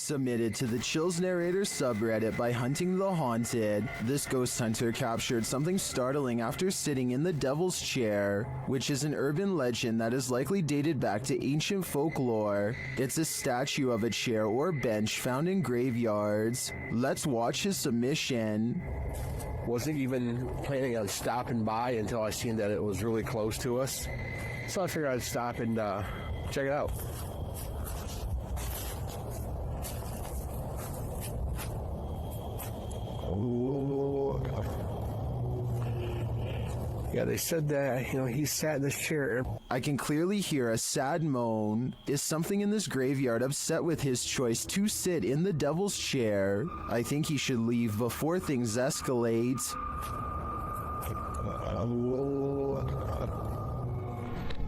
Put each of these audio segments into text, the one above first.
Submitted to the Chills Narrator subreddit by Hunting the Haunted, this ghost hunter captured something startling after sitting in the Devil's Chair, which is an urban legend that is likely dated back to ancient folklore. It's a statue of a chair or bench found in graveyards. Let's watch his submission. Wasn't even planning on stopping by until I seen that it was really close to us. So I figured I'd stop and check it out. Yeah, they said that, he sat in this chair. I can clearly hear a sad moan. Is something in this graveyard upset with his choice to sit in the Devil's Chair? I think he should leave before things escalate.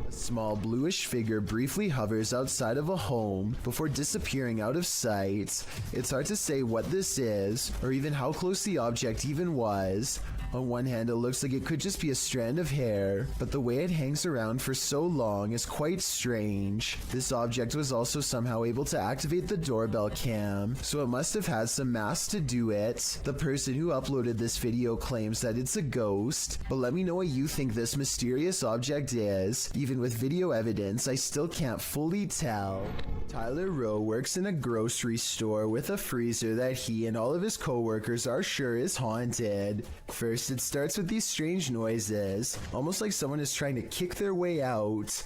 A small bluish figure briefly hovers outside of a home before disappearing out of sight. It's hard to say what this is, or even how close the object even was. On one hand, it looks like it could just be a strand of hair, but the way it hangs around for so long is quite strange. This object was also somehow able to activate the doorbell cam, so it must have had some mass to do it. The person who uploaded this video claims that it's a ghost, but let me know what you think this mysterious object is. Even with video evidence, I still can't fully tell. Tyler Rowe works in a grocery store with a freezer that he and all of his co-workers are sure is haunted. First, it starts with these strange noises, almost like someone is trying to kick their way out.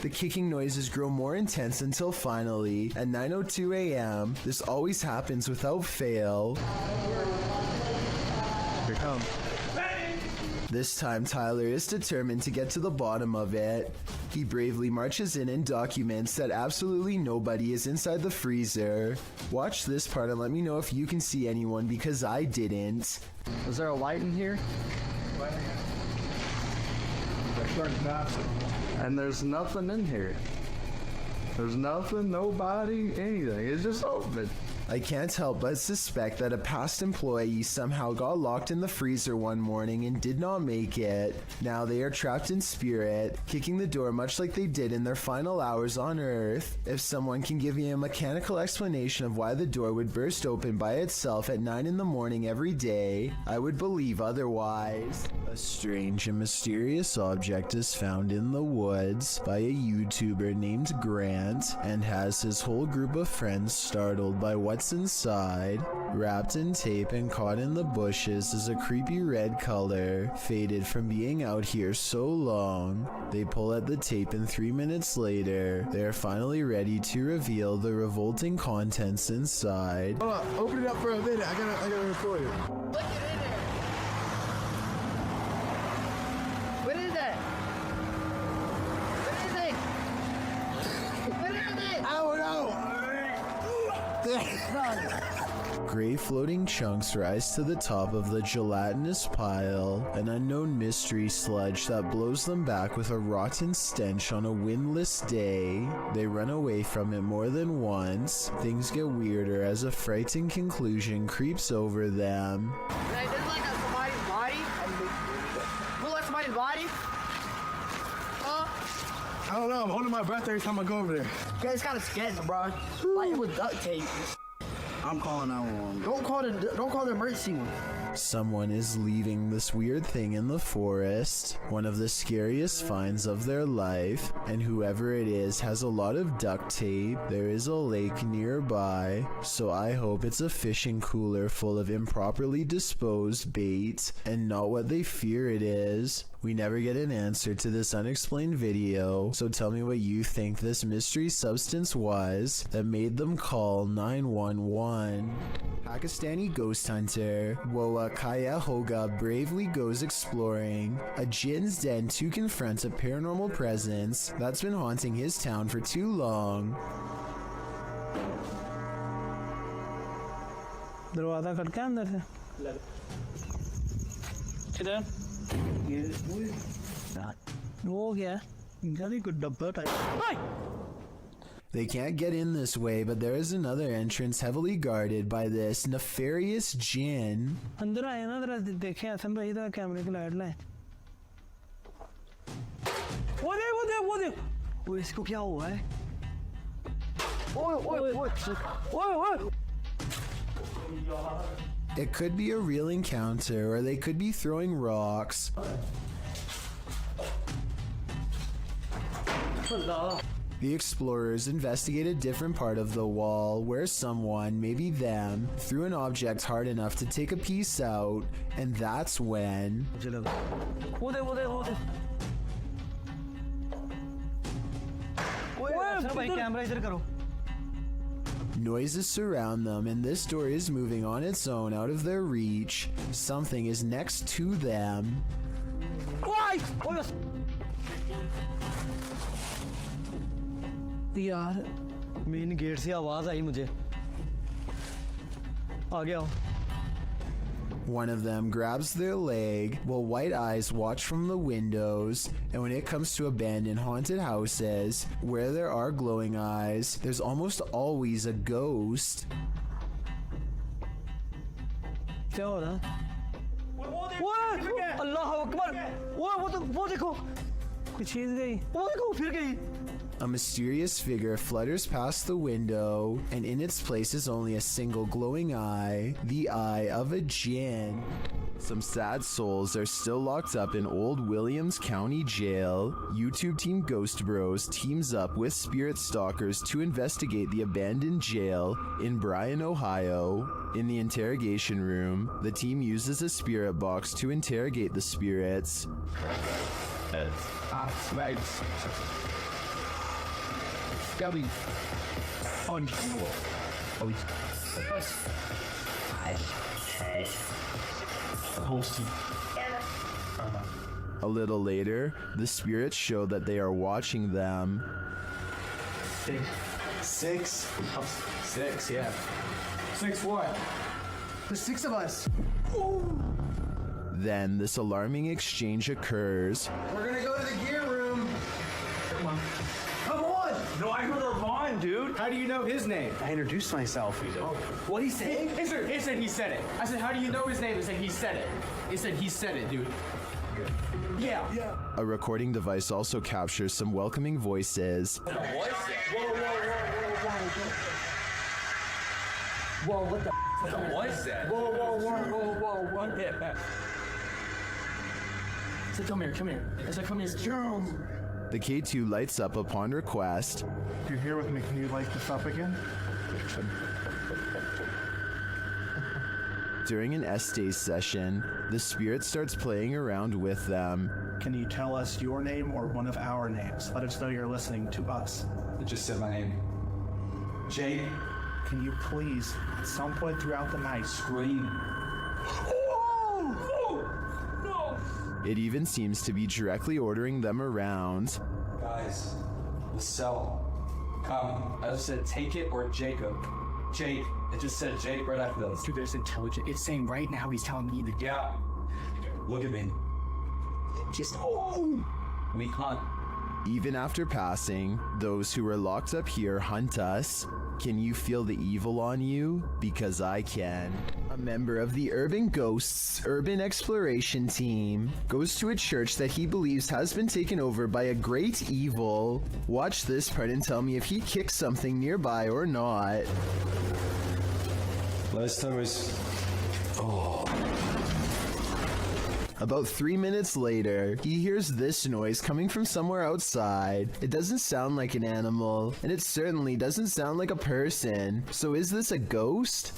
The kicking noises grow more intense until finally, at 9:02 a.m., this always happens without fail. Here it comes. This time, Tyler is determined to get to the bottom of it. He bravely marches in and documents that absolutely nobody is inside the freezer. Watch this part and let me know if you can see anyone, because I didn't. Is there a light in here? And there's nothing in here. There's nothing, nobody, anything. It's just open. I can't help but suspect that a past employee somehow got locked in the freezer one morning and did not make it. Now they are trapped in spirit, kicking the door much like they did in their final hours on Earth. If someone can give me a mechanical explanation of why the door would burst open by itself at 9 in the morning every day, I would believe otherwise. A strange and mysterious object is found in the woods by a YouTuber named Grant and has his whole group of friends startled by what's inside. Wrapped in tape and caught in the bushes is a creepy red color, faded from being out here so long. They pull at the tape and 3 minutes later, they are finally ready to reveal the revolting contents inside. Hold on, open it up for a minute. I gotta record it. Look it in there. What is that? What is it? What is it? I don't know. Gray floating chunks rise to the top of the gelatinous pile, an unknown mystery sludge that blows them back with a rotten stench on a windless day. They run away from it more than once. Things get weirder as a frightening conclusion creeps over them. There's like somebody's body. Look like somebody's body. I don't know. I'm holding my breath every time I go over there. Yeah, it's kind of sketchy, bro. Like it was duct tape. I'm calling 911. Don't call the emergency one. Someone is leaving this weird thing in the forest, one of the scariest finds of their life, and whoever it is has a lot of duct tape. There is a lake nearby, so I hope it's a fishing cooler full of improperly disposed bait and not what they fear it is. We never get an answer to this unexplained video, so tell me what you think this mystery substance was that made them call 911. Pakistani ghost hunter Woa Kaya Hoga bravely goes exploring a jinn's den to confront a paranormal presence that's been haunting his town for too long. दरवाजा खटका अंदर से किधर वो क्या इनका कुछ डब्बा type They can't get in this way, but there is another entrance heavily guarded by this nefarious jinn. अंदर आए ना जरा देखें हसन भाई इधर कैमरे की लाइट लाए वो देख वो इसको क्या हुआ है? It could be a real encounter, or they could be throwing rocks. The explorers investigate a different part of the wall where someone, maybe them, threw an object hard enough to take a piece out, and that's when... Noises surround them, and this door is moving on its own out of their reach. Something is next to them. यार main gate से आवाज आई मुझे आ गया One of them grabs their leg while white eyes watch from the windows, and when it comes to abandoned haunted houses where there are glowing eyes, there's almost always a ghost. क्या हो रहा है अल्लाह अकबर वो देखो कोई चीज गई वो देखो फिर गई A mysterious figure flutters past the window, and in its place is only a single glowing eye, the eye of a jinn. Some sad souls are still locked up in Old Williams County Jail. YouTube team Ghost Bros teams up with spirit stalkers to investigate the abandoned jail in Bryan, Ohio. In the interrogation room, the team uses a spirit box to interrogate the spirits. A little later, the spirits show that they are watching them. Six, yeah. 6 what? There's 6 of us. Then this alarming exchange occurs. We're gonna go to the gear room. Come on. No, I heard our mine, dude. How do you know his name? I introduced myself. What he said? He said he said it. I said, how do you know his name? He said he said it. He said he said it, dude. Yeah. A recording device also captures some welcoming voices. Whoa, what the was that? Whoa. Yeah. I said, come here. I said, come here. The K2 lights up upon request. If you're here with me, can you light this up again? During an Estes session, the spirit starts playing around with them. Can you tell us your name or one of our names? Let us know you're listening to us. It just said my name. Jake. Can you please, at some point throughout the night, Scream. It even seems to be directly ordering them around. Guys, the cell. Come. I just said take it or Jacob. Jake. It just said Jake right after those. Dude, there's intelligent. It's saying right now he's telling me to Yeah. Look at me. We hunt. Even after passing, those who are locked up here hunt us. Can you feel the evil on you? Because I can. A member of the Urban Ghosts Urban Exploration Team goes to a church that he believes has been taken over by a great evil. Watch this part and tell me if he kicks something nearby or not. Last time was... About 3 minutes later, he hears this noise coming from somewhere outside. It doesn't sound like an animal, and it certainly doesn't sound like a person. So is this a ghost?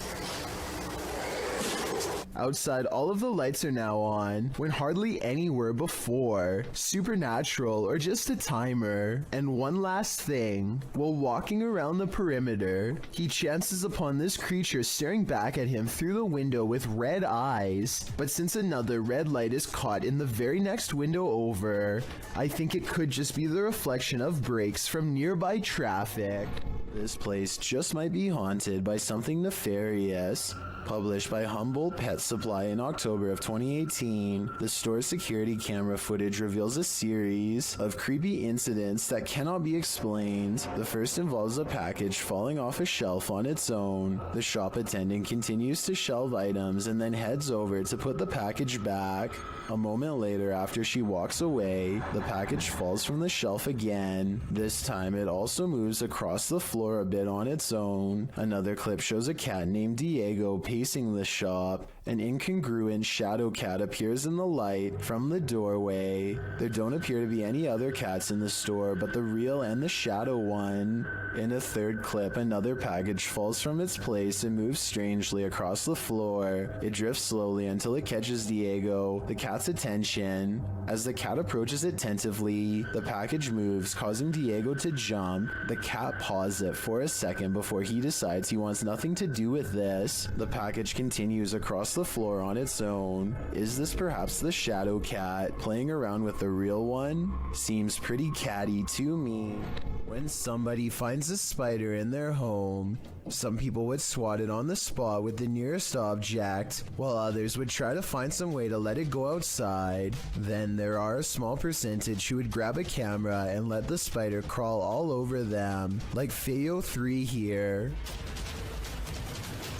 Outside, all of the lights are now on, when hardly any were before. Supernatural or just a timer. And one last thing, while walking around the perimeter, he chances upon this creature staring back at him through the window with red eyes. But since another red light is caught in the very next window over, I think it could just be the reflection of brakes from nearby traffic. This place just might be haunted by something nefarious. Published by Humboldt Pet Supply in October of 2018, the store's security camera footage reveals a series of creepy incidents that cannot be explained. The first involves a package falling off a shelf on its own. The shop attendant continues to shelve items and then heads over to put the package back. A moment later, after she walks away, the package falls from the shelf again. This time it also moves across the floor a bit on its own. Another clip shows a cat named Diego pacing the shop. An incongruent shadow cat appears in the light from the doorway. There don't appear to be any other cats in the store but the real and the shadow one. In a third clip, another package falls from its place and moves strangely across the floor. It drifts slowly until it catches Diego, the cat's attention. As the cat approaches attentively, the package moves, causing Diego to jump. The cat paws it for a second before he decides he wants nothing to do with this. The package continues across the floor on its own. Is this perhaps the shadow cat playing around with the real one? Seems pretty catty to me. When somebody finds a spider in their home, some people would swat it on the spot with the nearest object, while others would try to find some way to let it go outside. Then there are a small percentage who would grab a camera and let the spider crawl all over them, like Feo 3 here.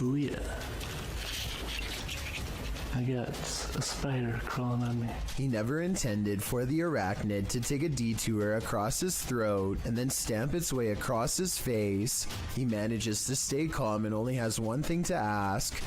Oh yeah. I got a spider crawling on me. He never intended for the arachnid to take a detour across his throat and then stamp its way across his face. He manages to stay calm and only has one thing to ask.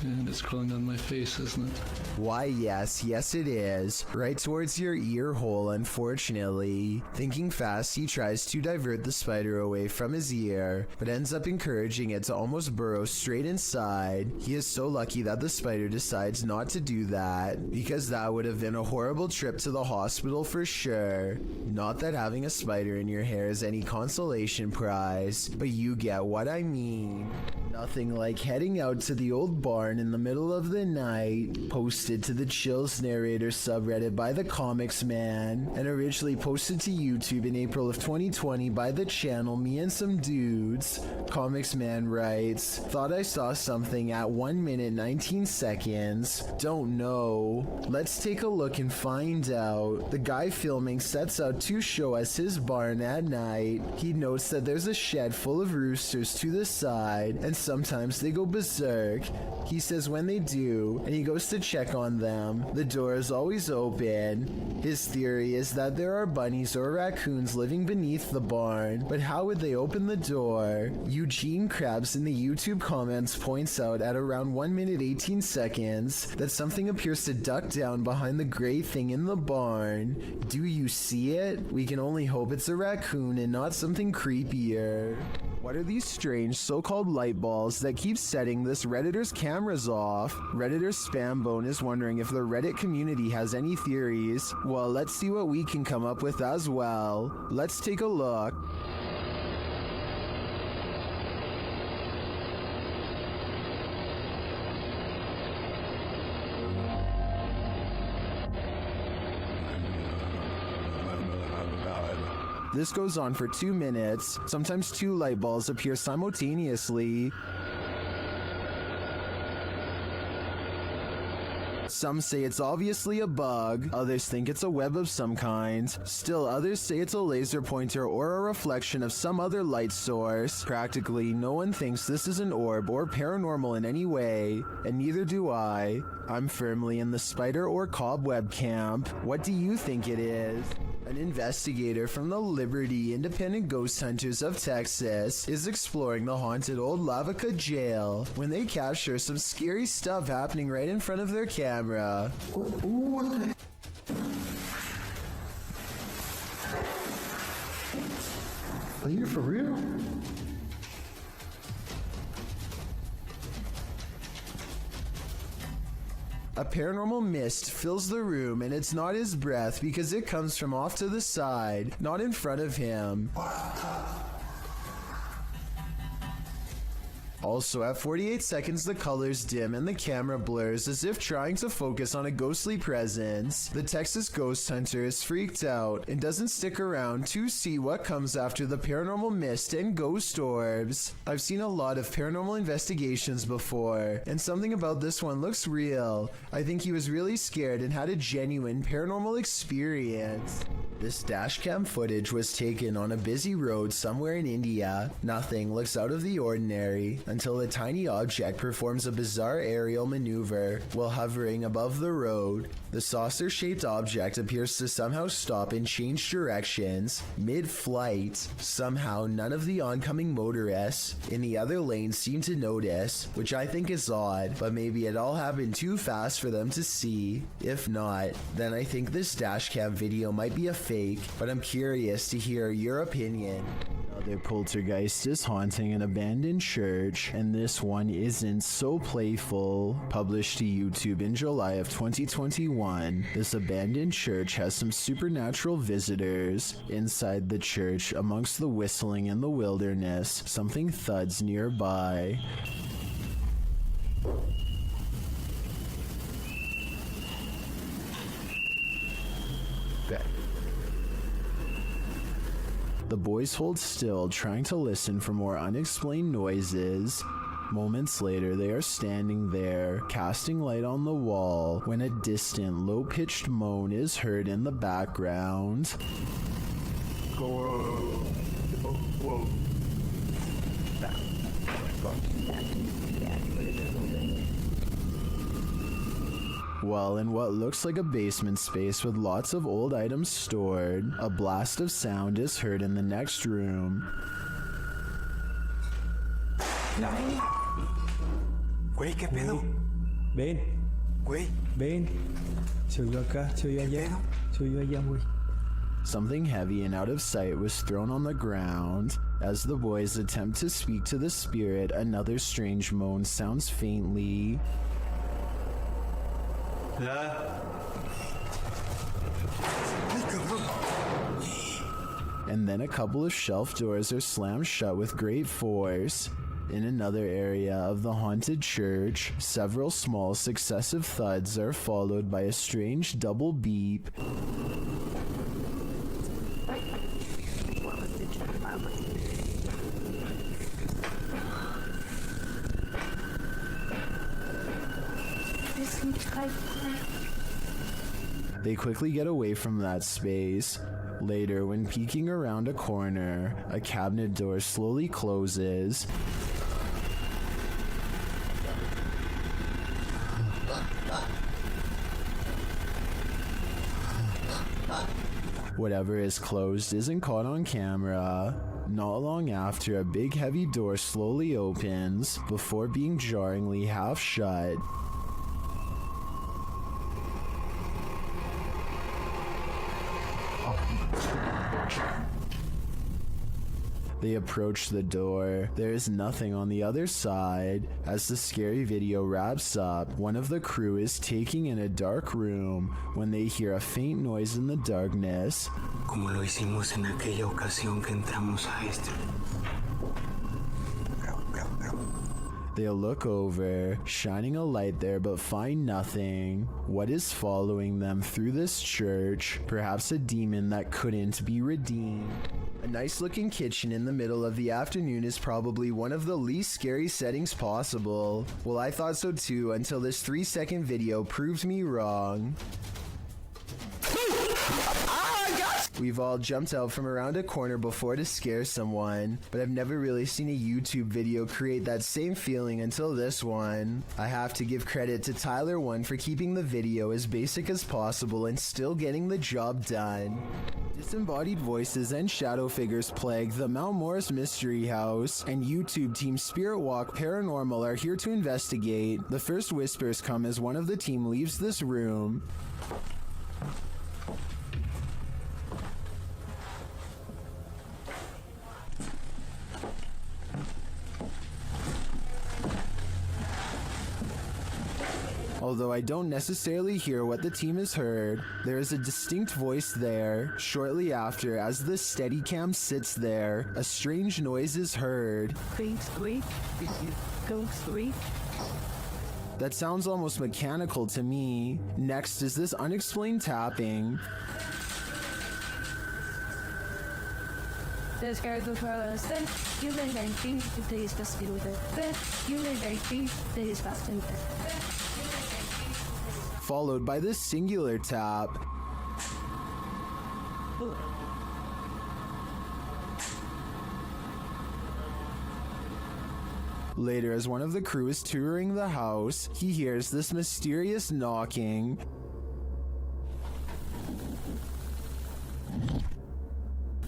And it's crawling on my face, isn't it? Why, yes it is. Right towards your ear hole, unfortunately. Thinking fast, he tries to divert the spider away from his ear, but ends up encouraging it to almost burrow straight inside. He is so lucky that the spider decides not to do that, because that would have been a horrible trip to the hospital for sure. Not that having a spider in your hair is any consolation prize, but you get what I mean. Nothing like heading out to the old barn in the middle of the night. Posted to the Chills Narrator subreddit by the Comics Man, and originally posted to YouTube in April of 2020 by the channel Me and Some Dudes. Comics Man writes, thought I saw something at 1 minute 19 seconds. Don't know. Let's take a look and find out. The guy filming sets out to show us his barn at night. He notes that there's a shed full of roosters to the side, and sometimes they go berserk. He says when they do, and he goes to check on them, the door is always open. His theory is that there are bunnies or raccoons living beneath the barn, but how would they open the door? Eugene Krabs in the YouTube comments points out at around 1 minute 18 seconds that something appears to duck down behind the gray thing in the barn. Do you see it? We can only hope it's a raccoon and not something creepier. What are these strange so-called light balls that keep setting this Redditor's cameras off? Redditor Spambone is wondering if the Reddit community has any theories. Well, let's see what we can come up with as well. Let's take a look. This goes on for 2 minutes. Sometimes 2 light balls appear simultaneously. Some say it's obviously a bug, others think it's a web of some kind. Still others say it's a laser pointer or a reflection of some other light source. Practically no one thinks this is an orb or paranormal in any way, and neither do I. I'm firmly in the spider or cobweb camp. What do you think it is? An investigator from the Liberty Independent Ghost Hunters of Texas is exploring the haunted old Lavaca jail when they capture some scary stuff happening right in front of their camera. Are you for real? A paranormal mist fills the room, and it's not his breath because it comes from off to the side, not in front of him. Also, at 48 seconds, the colors dim and the camera blurs as if trying to focus on a ghostly presence. The Texas ghost hunter is freaked out and doesn't stick around to see what comes after the paranormal mist and ghost orbs. I've seen a lot of paranormal investigations before, and something about this one looks real. I think he was really scared and had a genuine paranormal experience. This dashcam footage was taken on a busy road somewhere in India. Nothing looks out of the ordinary until a tiny object performs a bizarre aerial maneuver while hovering above the road. The saucer-shaped object appears to somehow stop and change directions mid-flight. Somehow, none of the oncoming motorists in the other lane seem to notice, which I think is odd, but maybe it all happened too fast for them to see. If not, then I think this dashcam video might be a fake, but I'm curious to hear your opinion. Another poltergeist is haunting an abandoned church, and this one isn't so playful. Published to YouTube in July of 2021, this abandoned church has some supernatural visitors. Inside the church, amongst the whistling in the wilderness, something thuds nearby. The boys hold still, trying to listen for more unexplained noises. Moments later, they are standing there, casting light on the wall, when a distant, low-pitched moan is heard in the background. Whoa. Well, in what looks like a basement space with lots of old items stored, a blast of sound is heard in the next room. Güey, ¿qué pedo? Ven, Güey, ven. Se oyó acá, se oyó allá. Se oyó allá, güey. Something heavy and out of sight was thrown on the ground. As the boys attempt to speak to the spirit, another strange moan sounds faintly. And then a couple of shelf doors are slammed shut with great force. In another area of the haunted church, several small successive thuds are followed by a strange double beep. They quickly get away from that space. Later, when peeking around a corner, a cabinet door slowly closes. Whatever is closed isn't caught on camera. Not long after, a big heavy door slowly opens before being jarringly half shut. They approach the door. There is nothing on the other side. As the scary video wraps up, one of the crew is taking in a dark room when they hear a faint noise in the darkness. como lo hicimos en aquella ocasión que entramos a este. They'll look over, shining a light there, but find nothing. What is following them through this church? Perhaps a demon that couldn't be redeemed. A nice-looking kitchen in the middle of the afternoon is probably one of the least scary settings possible. Well, I thought so too, until this 3-second video proved me wrong. We've all jumped out from around a corner before to scare someone, but I've never really seen a YouTube video create that same feeling until this one. I have to give credit to Tyler1 for keeping the video as basic as possible and still getting the job done. Disembodied voices and shadow figures plague the Mount Morris Mystery House, and YouTube team Spirit Walk Paranormal are here to investigate. The first whispers come as one of the team leaves this room. Although I don't necessarily hear what the team has heard, there is a distinct voice there. Shortly after, as the Steadicam sits there, a strange noise is heard. That sounds almost mechanical to me. Next is this unexplained tapping. Followed by this singular tap. Later, as one of the crew is touring the house, he hears this mysterious knocking.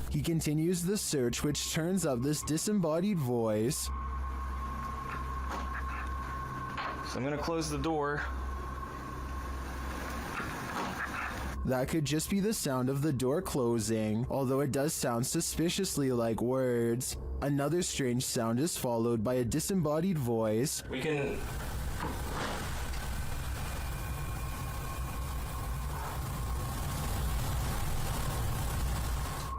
He continues the search, which turns up this disembodied voice. So I'm gonna close the door. That could just be the sound of the door closing, although it does sound suspiciously like words. Another strange sound is followed by a disembodied voice. We can...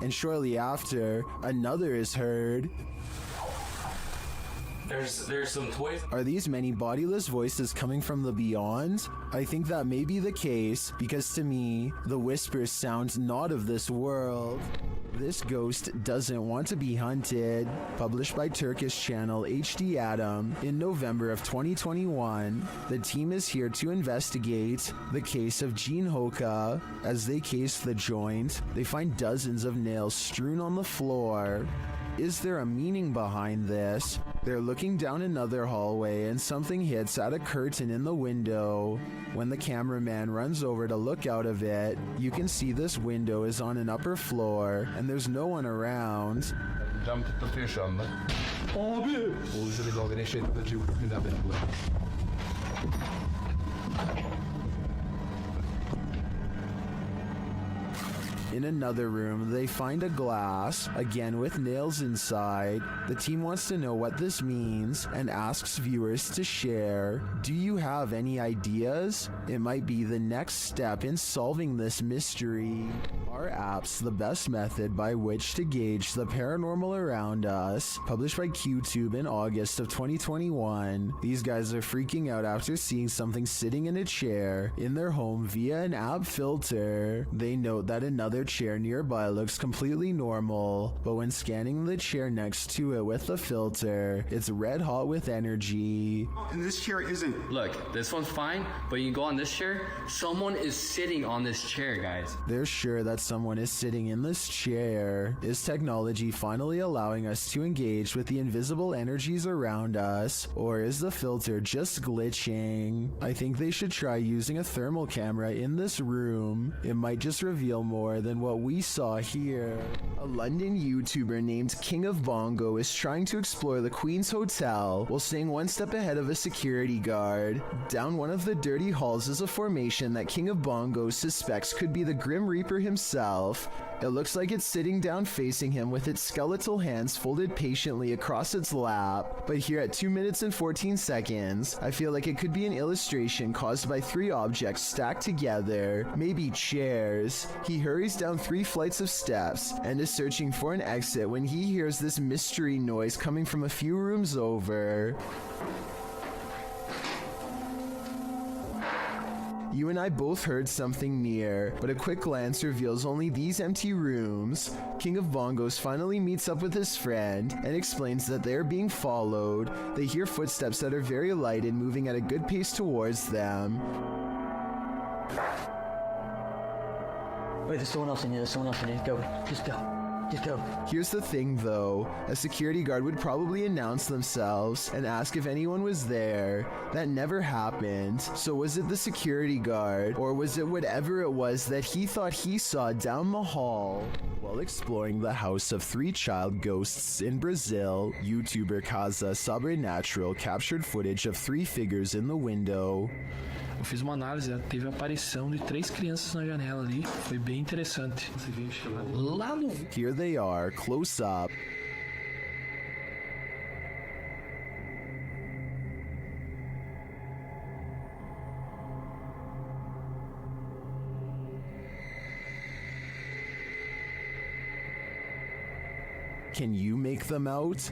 And shortly after, another is heard. There's some toys. Are these many bodiless voices coming from the beyond? I think that may be the case, because to me, the whispers sound not of this world. This ghost doesn't want to be hunted. Published by Turkish channel HD Adam in November of 2021, the team is here to investigate the case of Jean Hoka. As they case the joint, they find dozens of nails strewn on the floor. Is there a meaning behind this? They're looking down another hallway and something hits at a curtain in the window. When the cameraman runs over to look out of it, you can see this window is on an upper floor and there's no one around. Cam tıklatıyor şu anda. Abi! Uğuz'u bir dalga neşe tıklatıyor. Günden beri bu. In another room, they find a glass, again with nails inside. The team wants to know what this means and asks viewers to share. Do you have any ideas? It might be the next step in solving this mystery. Are apps the best method by which to gauge the paranormal around us? Published by QTube in August of 2021. These guys are freaking out after seeing something sitting in a chair in their home via an app filter. They note that another chair nearby looks completely normal, but when scanning the chair next to it with the filter, it's red hot with energy. And this chair isn't. Look, this one's fine, but you can go on this chair. Someone is sitting on this chair, guys. They're sure that someone is sitting in this chair. Is technology finally allowing us to engage with the invisible energies around us, or is the filter just glitching? I think they should try using a thermal camera in this room. It might just reveal more than what we saw here. A London YouTuber named King of Bongo is trying to explore the Queen's Hotel while staying one step ahead of a security guard. Down one of the dirty halls is a formation that King of Bongo suspects could be the Grim Reaper himself. It looks like it's sitting down facing him with its skeletal hands folded patiently across its lap. But here at 2 minutes and 14 seconds, I feel like it could be an illustration caused by 3 objects stacked together, maybe chairs. He hurries down 3 flights of steps and is searching for an exit when he hears this mystery noise coming from a few rooms over. You and I both heard something near, but a quick glance reveals only these empty rooms. King of Bongos finally meets up with his friend and explains that they are being followed. They hear footsteps that are very light and moving at a good pace towards them. Wait, there's someone else in here. There's someone else in here. Go. Just go. Just go. Here's the thing though, a security guard would probably announce themselves and ask if anyone was there. That never happened. So was it the security guard, or was it whatever it was that he thought he saw down the hall? While exploring the house of 3 child ghosts in Brazil, YouTuber Casa Sobrenatural captured footage of 3 figures in the window. Eu fiz uma análise, teve a aparição de 3 crianças na janela ali, foi bem interessante. Lá no... Here they are, close up. Can you make them out?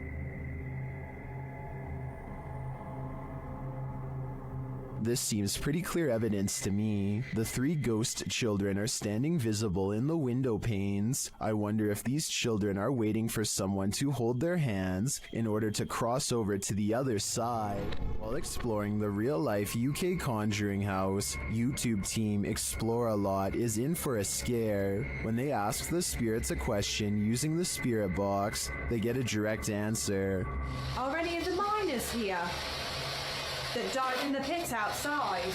This seems pretty clear evidence to me. The 3 ghost children are standing visible in the window panes. I wonder if these children are waiting for someone to hold their hands in order to cross over to the other side. While exploring the real-life UK Conjuring House, YouTube team Explore a Lot is in for a scare. When they ask the spirits a question using the spirit box, they get a direct answer. Are any of the miners here that died in the pit outside?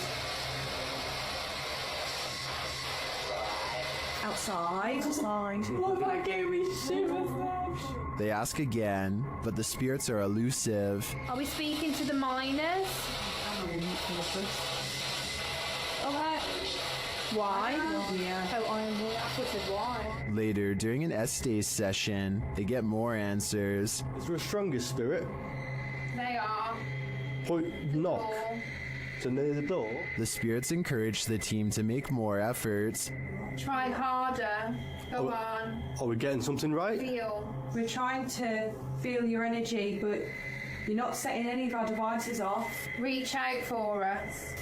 Outside. Oh, that gave me shivers. They ask again, but the spirits are elusive. Are we speaking to the miners? Okay. Why? Yeah. Oh, I said why. Later, during an Estates session, they get more answers. Is there a stronger spirit? They are. Point knock. So near the door. The spirits encourage the team to make more efforts. Try harder. Go on. Are we getting something right? Feel. We're trying to feel your energy, but you're not setting any of our devices off. Reach out for us.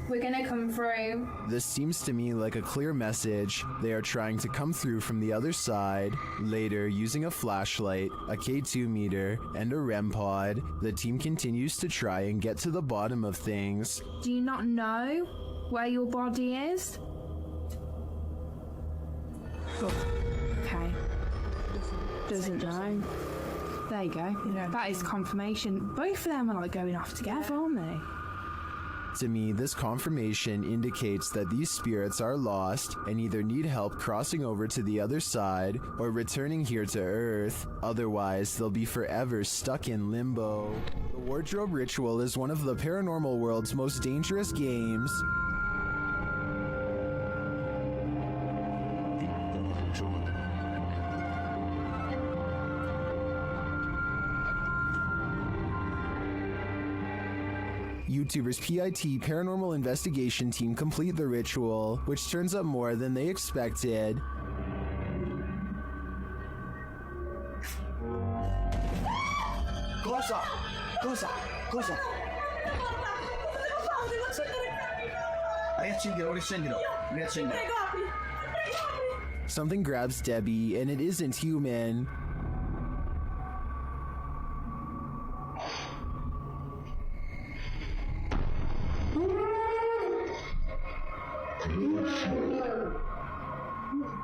We're gonna come through. This seems to me like a clear message. They are trying to come through from the other side. Later, using a flashlight, a K2 meter, and a REM pod, the team continues to try and get to the bottom of things. Do you not know where your body is? Okay. Doesn't know. There you go. That is confirmation. Both of them are like going off together, aren't they? To me, this confirmation indicates that these spirits are lost and either need help crossing over to the other side or returning here to Earth. Otherwise, they'll be forever stuck in limbo. The wardrobe ritual is one of the paranormal world's most dangerous games. YouTubers PIT Paranormal Investigation Team complete the ritual, which turns up more than they expected. Closer! Closer! Closer! Something grabs Debbie, and it isn't human.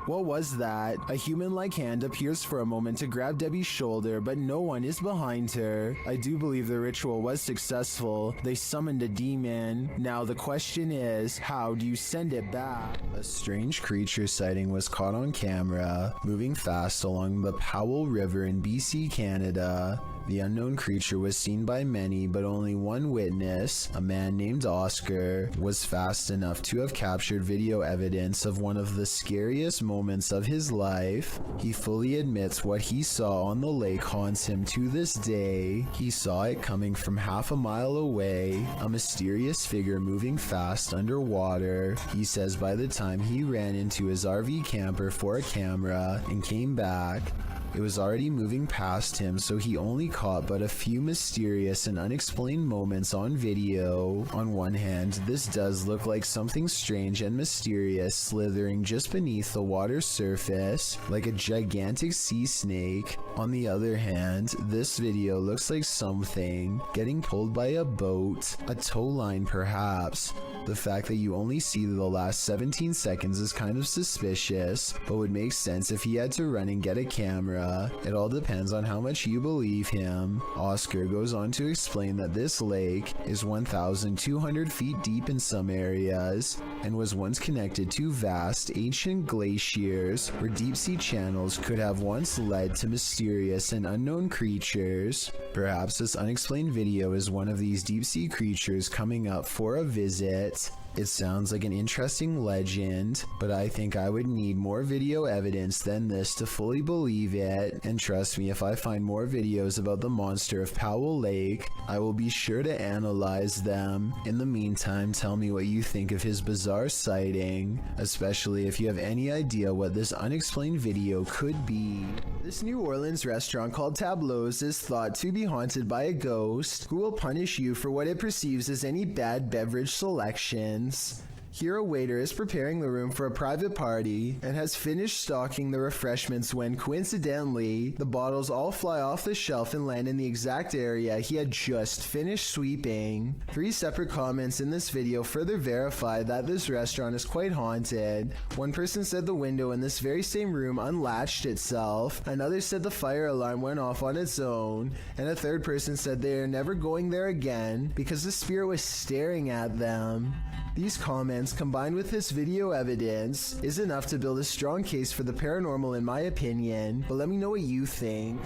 What was that? A human-like hand appears for a moment to grab Debbie's shoulder, but no one is behind her. I do believe the ritual was successful. They summoned a demon. Now the question is, how do you send it back? A strange creature sighting was caught on camera, moving fast along the Powell River in BC, Canada. The unknown creature was seen by many, but only one witness, a man named Oscar, was fast enough to have captured video evidence of one of the scariest moments of his life. He fully admits what he saw on the lake haunts him to this day. He saw it coming from half a mile away, a mysterious figure moving fast underwater. He says by the time he ran into his RV camper for a camera and came back, it was already moving past him, so he only caught but a few mysterious and unexplained moments on video. On one hand, this does look like something strange and mysterious slithering just beneath the water's surface, like a gigantic sea snake. On the other hand, this video looks like something getting pulled by a boat, a tow line perhaps. The fact that you only see the last 17 seconds is kind of suspicious, but would make sense if he had to run and get a camera. It all depends on how much you believe him. Oscar goes on to explain that this lake is 1,200 feet deep in some areas and was once connected to vast ancient glaciers where deep-sea channels could have once led to mysterious and unknown creatures. Perhaps this unexplained video is one of these deep-sea creatures coming up for a visit. It sounds like an interesting legend, but I think I would need more video evidence than this to fully believe it. And trust me, if I find more videos about the monster of Powell Lake, I will be sure to analyze them. In the meantime, tell me what you think of his bizarre sighting, especially if you have any idea what this unexplained video could be. This New Orleans restaurant called Tableau's is thought to be haunted by a ghost who will punish you for what it perceives as any bad beverage selections. Here a waiter is preparing the room for a private party and has finished stocking the refreshments when coincidentally the bottles all fly off the shelf and land in the exact area he had just finished sweeping. 3 separate comments in this video further verify that this restaurant is quite haunted. One person said the window in this very same room unlatched itself, another said the fire alarm went off on its own, and a third person said they are never going there again because the spirit was staring at them. These comments, combined with this video evidence, is enough to build a strong case for the paranormal in my opinion, but let me know what you think.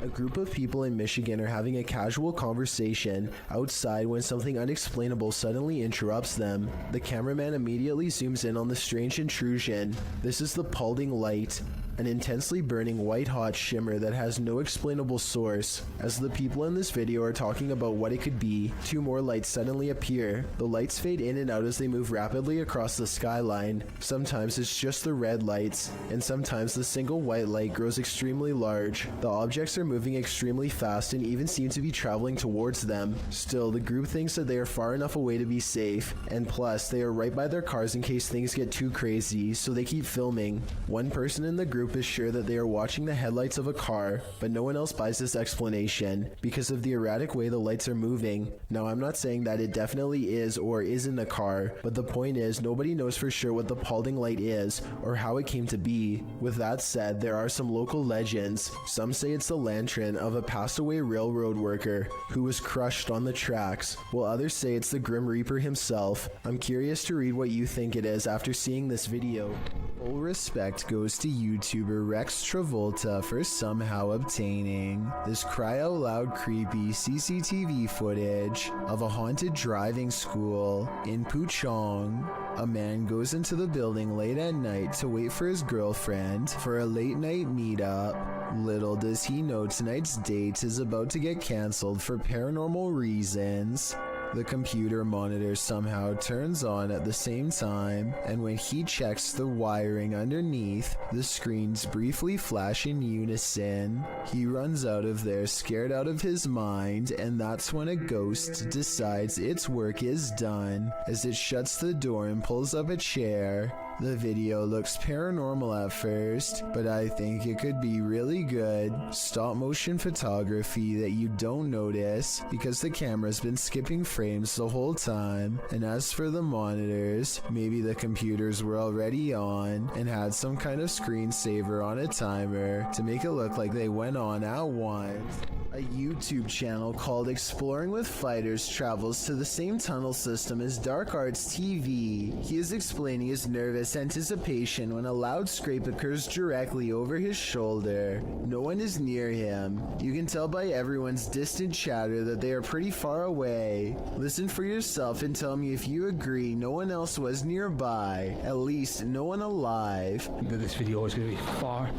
A group of people in Michigan are having a casual conversation outside when something unexplainable suddenly interrupts them. The cameraman immediately zooms in on the strange intrusion. This is the Paulding light, an intensely burning white-hot shimmer that has no explainable source. As the people in this video are talking about what it could be, 2 more lights suddenly appear. The lights fade in and out as they move rapidly across the skyline. Sometimes it's just the red lights, and sometimes the single white light grows extremely large. The objects are moving extremely fast and even seem to be traveling towards them. Still, the group thinks that they are far enough away to be safe, and plus, they are right by their cars in case things get too crazy, so they keep filming. One person in the group is sure that they are watching the headlights of a car, but no one else buys this explanation because of the erratic way the lights are moving. Now, I'm not saying that it definitely is or isn't a car, but the point is nobody knows for sure what the Paulding light is or how it came to be. With that said, there are some local legends. Some say it's the lantern of a passed away railroad worker who was crushed on the tracks, while others say it's the Grim Reaper himself. I'm curious to read what you think it is after seeing this video. Full respect goes to YouTuber Rex Travolta for somehow obtaining this cry out loud creepy CCTV footage of a haunted driving school in Puchong. A man goes into the building late at night to wait for his girlfriend for a late night meetup. Little does he know tonight's date is about to get cancelled for paranormal reasons. The computer monitor somehow turns on at the same time, and when he checks the wiring underneath, the screens briefly flash in unison. He runs out of there scared out of his mind, and that's when a ghost decides its work is done as it shuts the door and pulls up a chair. The video looks paranormal at first, but I think it could be really good stop motion photography that you don't notice because the camera's been skipping frames the whole time. And as for the monitors, maybe the computers were already on and had some kind of screensaver on a timer to make it look like they went on at once. A YouTube channel called Exploring with Fighters travels to the same tunnel system as Dark Arts TV. He is explaining his nervous anticipation when a loud scrape occurs directly over his shoulder. No one is near him. You can tell by everyone's distant chatter that they are pretty far away. Listen for yourself and tell me if you agree no one else was nearby. At least no one alive. This video is going to be far.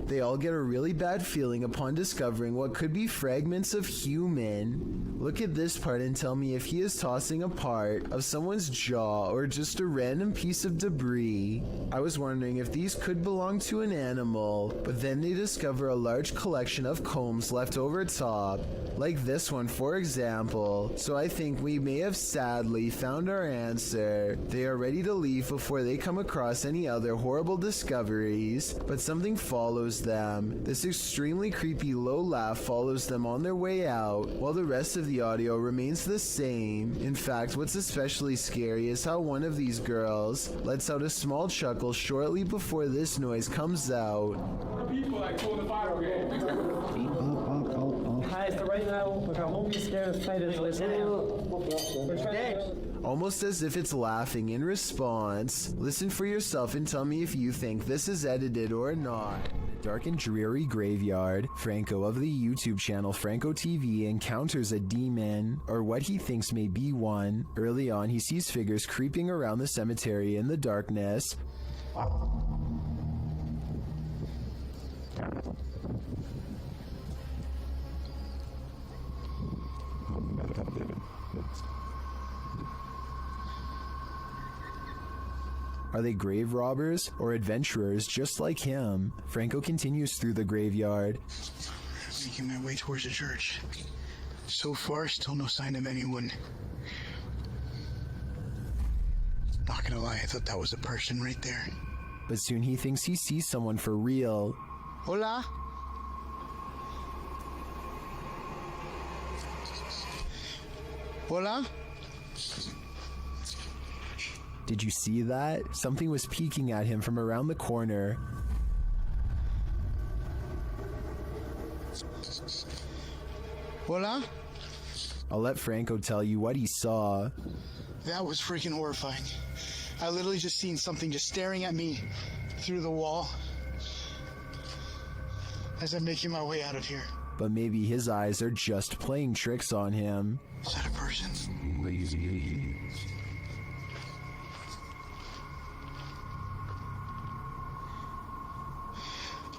They all get a really bad feeling upon discovering what could be fragments of human. Look at this part and tell me if he is tossing a part of someone's jaw or just a random piece of debris. I was wondering if these could belong to an animal, but then they discover a large collection of combs left over top, like this one for example. So I think we may have sadly found our answer. They are ready to leave before they come across any other horrible discoveries, but something follows them. This extremely creepy low laugh follows them on their way out, while the rest of the audio remains the same. In fact, what's especially scary is how one of these girls lets out a small chuckle shortly before this noise comes out. People like pulling the fire, okay? Hi, so right now, look how home is scared of spiders. Almost as if it's laughing in response. Listen for yourself and tell me if you think this is edited or not. Dark and dreary graveyard, Franco of the YouTube channel Franco TV encounters a demon, or what he thinks may be one. Early on, he sees figures creeping around the cemetery in the darkness. Are they grave robbers or adventurers just like him? Franco continues through the graveyard. Making my way towards the church. So far, still no sign of anyone. Not gonna lie, I thought that was a person right there. But soon he thinks he sees someone for real. Hola? Hola? Did you see that? Something was peeking at him from around the corner. Hola? I'll let Franco tell you what he saw. That was freaking horrifying. I literally just seen something just staring at me through the wall as I'm making my way out of here. But maybe his eyes are just playing tricks on him. Is that a person?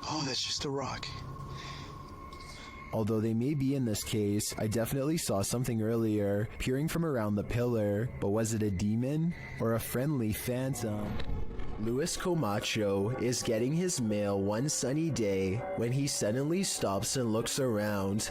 Oh, that's just a rock. Although they may be in this case, I definitely saw something earlier, peering from around the pillar, but was it a demon or a friendly phantom? Luis Camacho is getting his mail one sunny day when he suddenly stops and looks around.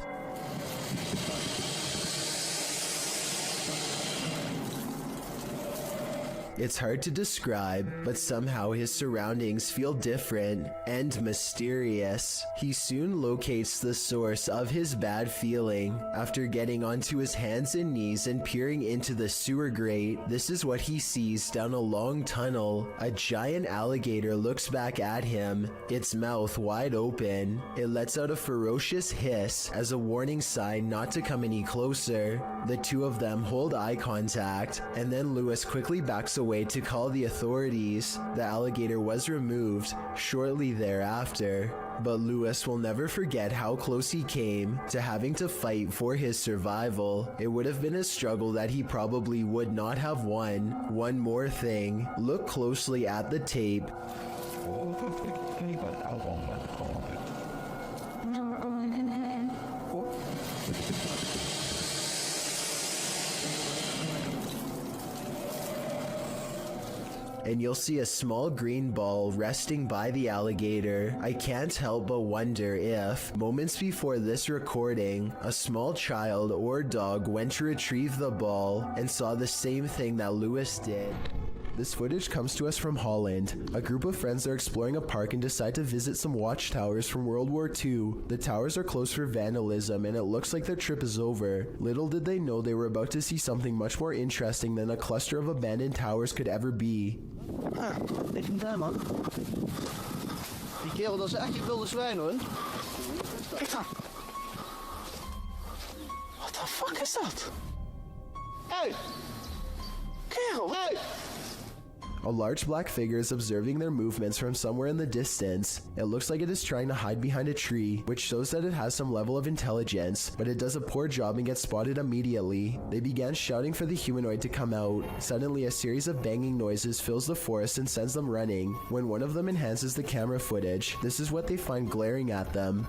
It's hard to describe, but somehow his surroundings feel different and mysterious. He soon locates the source of his bad feeling. After getting onto his hands and knees and peering into the sewer grate, this is what he sees down a long tunnel. A giant alligator looks back at him, its mouth wide open. It lets out a ferocious hiss as a warning sign not to come any closer. The two of them hold eye contact, and then Luis quickly backs away to call the authorities. The alligator was removed shortly thereafter, but Luis will never forget how close he came to having to fight for his survival. It would have been a struggle that he probably would not have won. One more thing, look closely at the tape. And you'll see a small green ball resting by the alligator. I can't help but wonder if, moments before this recording, a small child or dog went to retrieve the ball and saw the same thing that Luis did. This footage comes to us from Holland. A group of friends are exploring a park and decide to visit some watchtowers from World War II. The towers are closed for vandalism and it looks like their trip is over. Little did they know they were about to see something much more interesting than a cluster of abandoned towers could ever be. Ah, ligt hem daar, man. Die kerel, dat is echt een wilde zwijn, hoor. Kijk dan. What the fuck is dat? Hey! Kerel, hey! A large black figure is observing their movements from somewhere in the distance. It looks like it is trying to hide behind a tree, which shows that it has some level of intelligence, but it does a poor job and gets spotted immediately. They began shouting for the humanoid to come out. Suddenly, a series of banging noises fills the forest and sends them running. When one of them enhances the camera footage, this is what they find glaring at them.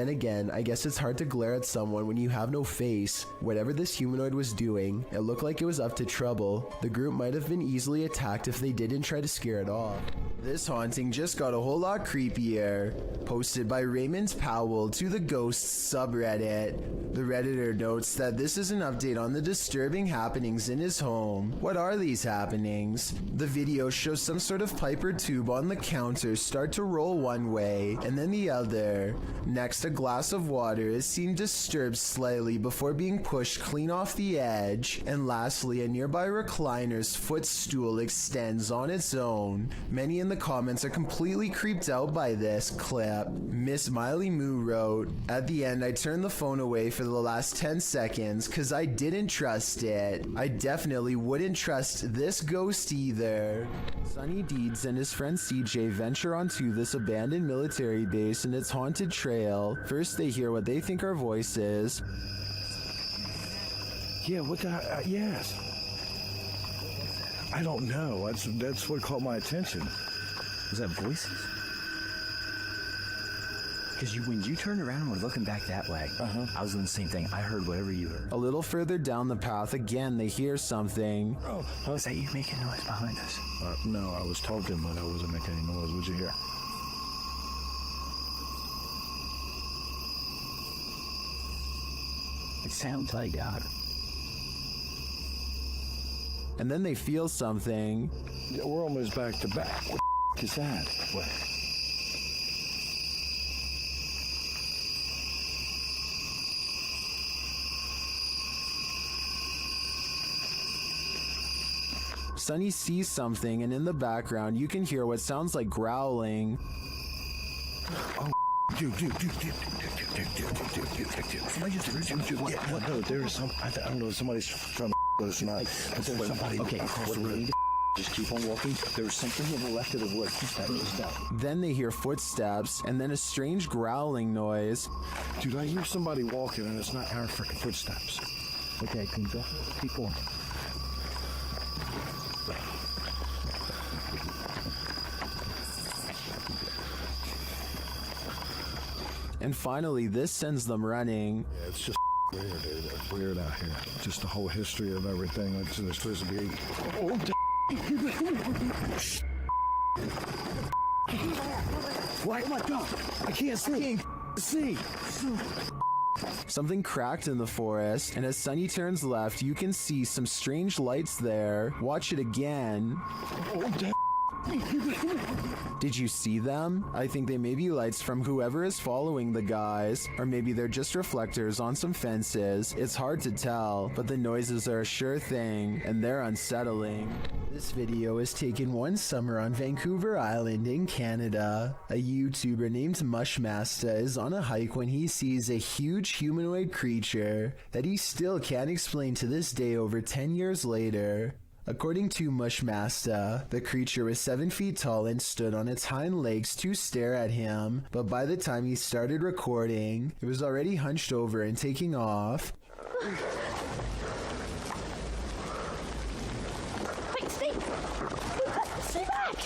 Then again, I guess it's hard to glare at someone when you have no face. Whatever this humanoid was doing, it looked like it was up to trouble. The group might have been easily attacked if they didn't try to scare it off. This haunting just got a whole lot creepier. Posted by Raymond Powell to the Ghosts subreddit. The Redditor notes that this is an update on the disturbing happenings in his home. What are these happenings? The video shows some sort of pipe or tube on the counter start to roll one way and then the other. Next, a glass of water is seen disturbed slightly before being pushed clean off the edge. And lastly, a nearby recliner's footstool extends on its own. Many in the comments are completely creeped out by this clip. Miss Miley Moo wrote, "At the end, I turned the phone away for the last 10 seconds because I didn't trust it. I definitely wouldn't trust this ghost either." Sonny Deeds and his friend CJ venture onto this abandoned military base and its haunted trail. First, they hear what they think are voices. Yeah, what the yes. I don't know. That's what caught my attention. Was that voices? Because when you turned around and were looking back that way, I was doing the same thing. I heard whatever you heard. A little further down the path, again, they hear something. Oh, was that you making noise behind us? No, I was talking, but I wasn't making any noise. What'd you hear? It sounds like God. And then they feel something. Yeah, we're almost back to back. What the is that? What? Sonny sees something, and in the background, you can hear what sounds like growling. Oh, dude. Somebody just what? No, there's some. I don't know. Somebody's trying to but it's not. But there's somebody. Okay, what do we need? Just keep on walking. There's something on the left of the wood. Then they hear footsteps, and then a strange growling noise. Dude, I hear somebody walking, and it's not our freaking footsteps. Okay, can you keep going? And finally, this sends them running. Yeah, it's just weird, dude. It's weird out here. Just the whole history of everything. Like there's supposed to be. Oh, why? Oh my God! I can't see. Something cracked in the forest, and as Sonny turns left, you can see some strange lights there. Watch it again. Oh, damn. Did you see them? I think they may be lights from whoever is following the guys, or maybe they're just reflectors on some fences. It's hard to tell, but the noises are a sure thing, and they're unsettling. This video was taken one summer on Vancouver Island in Canada. A YouTuber named Mushmaster is on a hike when he sees a huge humanoid creature that he still can't explain to this day over 10 years later. According to Mushmaster, the creature was 7 feet tall and stood on its hind legs to stare at him, but by the time he started recording, it was already hunched over and taking off. Wait, stay back!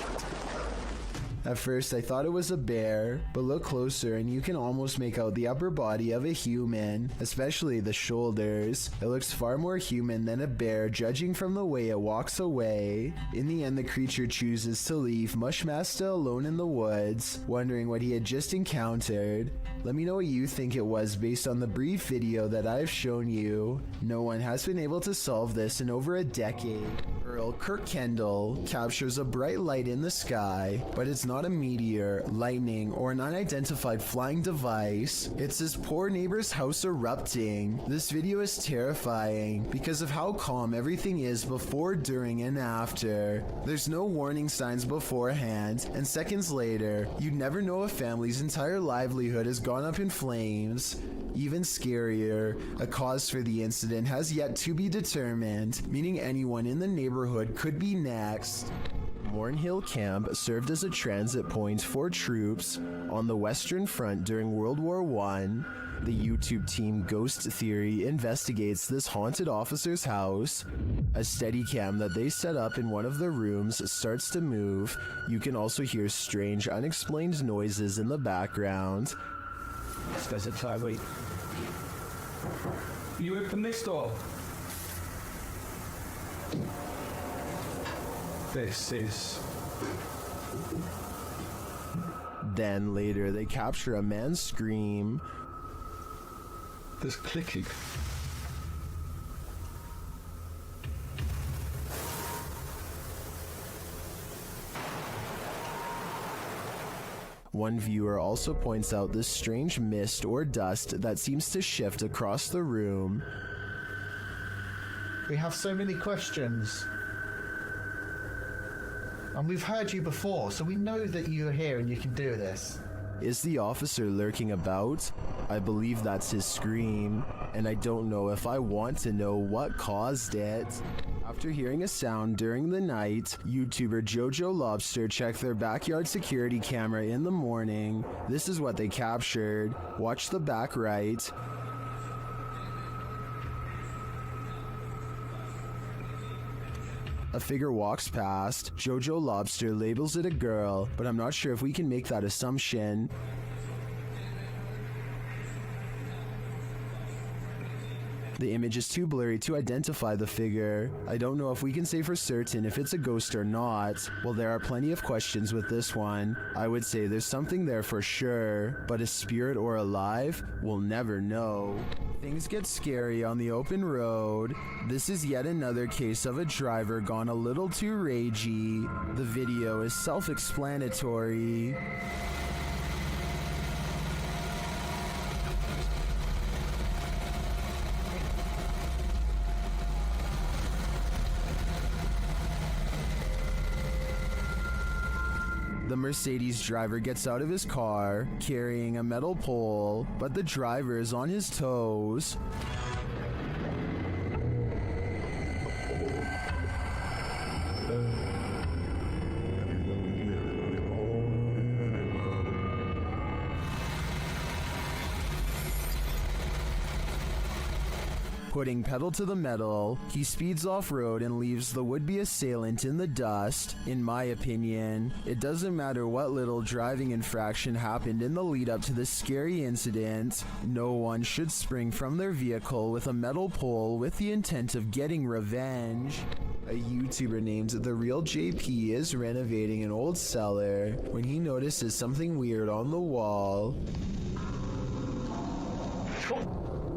At first, I thought it was a bear, but look closer and you can almost make out the upper body of a human, especially the shoulders. It looks far more human than a bear, judging from the way it walks away. In the end, the creature chooses to leave Mushmaster alone in the woods, wondering what he had just encountered. Let me know what you think it was based on the brief video that I've shown you. No one has been able to solve this in over a decade. Earl Kirkendall captures a bright light in the sky, but it's not a meteor, lightning, or an unidentified flying device. It's his poor neighbor's house erupting. This video is terrifying because of how calm everything is before, during, and after. There's no warning signs beforehand, and seconds later, you'd never know a family's entire livelihood has gone up in flames. Even scarier, a cause for the incident has yet to be determined, meaning anyone in the neighborhood could be next. Mornhill Camp served as a transit point for troops on the Western Front during World War I. The YouTube team Ghost Theory investigates this haunted officer's house. A Steadicam that they set up in one of the rooms starts to move. You can also hear strange, unexplained noises in the background. This guy's a Tyway. You open this door. This is... Then later they capture a man's scream. There's clicking. One viewer also points out this strange mist or dust that seems to shift across the room. We have so many questions. And we've heard you before, so we know that you're here and you can do this. Is the officer lurking about? I believe that's his scream, and I don't know if I want to know what caused it. After hearing a sound during the night, YouTuber Jojo Lobster checked their backyard security camera in the morning. This is what they captured. Watch the back right. A figure walks past. Jojo Lobster labels it a girl, but I'm not sure if we can make that assumption. The image is too blurry to identify the figure. I don't know if we can say for certain if it's a ghost or not. Well, there are plenty of questions with this one. I would say there's something there for sure, but a spirit or alive? We'll never know. Things get scary on the open road. This is yet another case of a driver gone a little too ragey. The video is self-explanatory. The Mercedes driver gets out of his car, carrying a metal pole, but the driver is on his toes. Putting pedal to the metal, he speeds off-road and leaves the would-be assailant in the dust. In my opinion, it doesn't matter what little driving infraction happened in the lead-up to this scary incident. No one should spring from their vehicle with a metal pole with the intent of getting revenge. A YouTuber named The Real JP is renovating an old cellar when he notices something weird on the wall.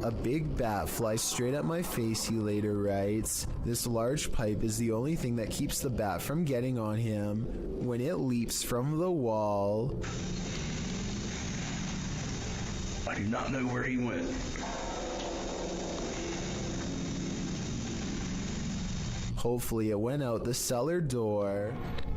A big bat flies straight at my face, he later writes. This large pipe is the only thing that keeps the bat from getting on him when it leaps from the wall. I do not know where he went. Hopefully it went out the cellar door.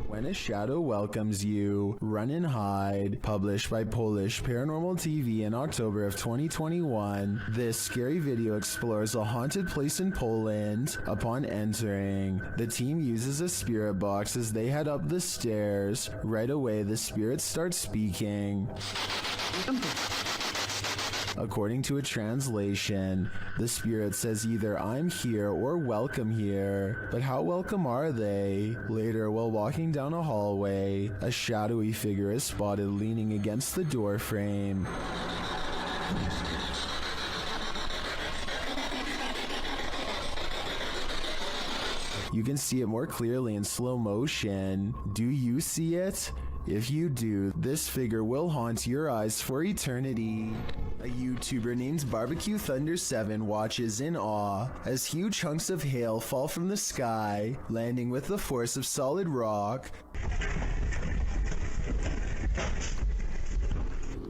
When a Shadow Welcomes You, Run and Hide, published by Polish Paranormal TV in October of 2021, this scary video explores a haunted place in Poland. Upon entering, the team uses a spirit box as they head up the stairs. Right away, the spirits start speaking. According to a translation, the spirit says either "I'm here" or "welcome here." But how welcome are they? Later, while walking down a hallway, a shadowy figure is spotted leaning against the door frame. You can see it more clearly in slow motion. Do you see it? If you do, this figure will haunt your eyes for eternity. A YouTuber named Barbecue Thunder 7 watches in awe as huge chunks of hail fall from the sky, landing with the force of solid rock.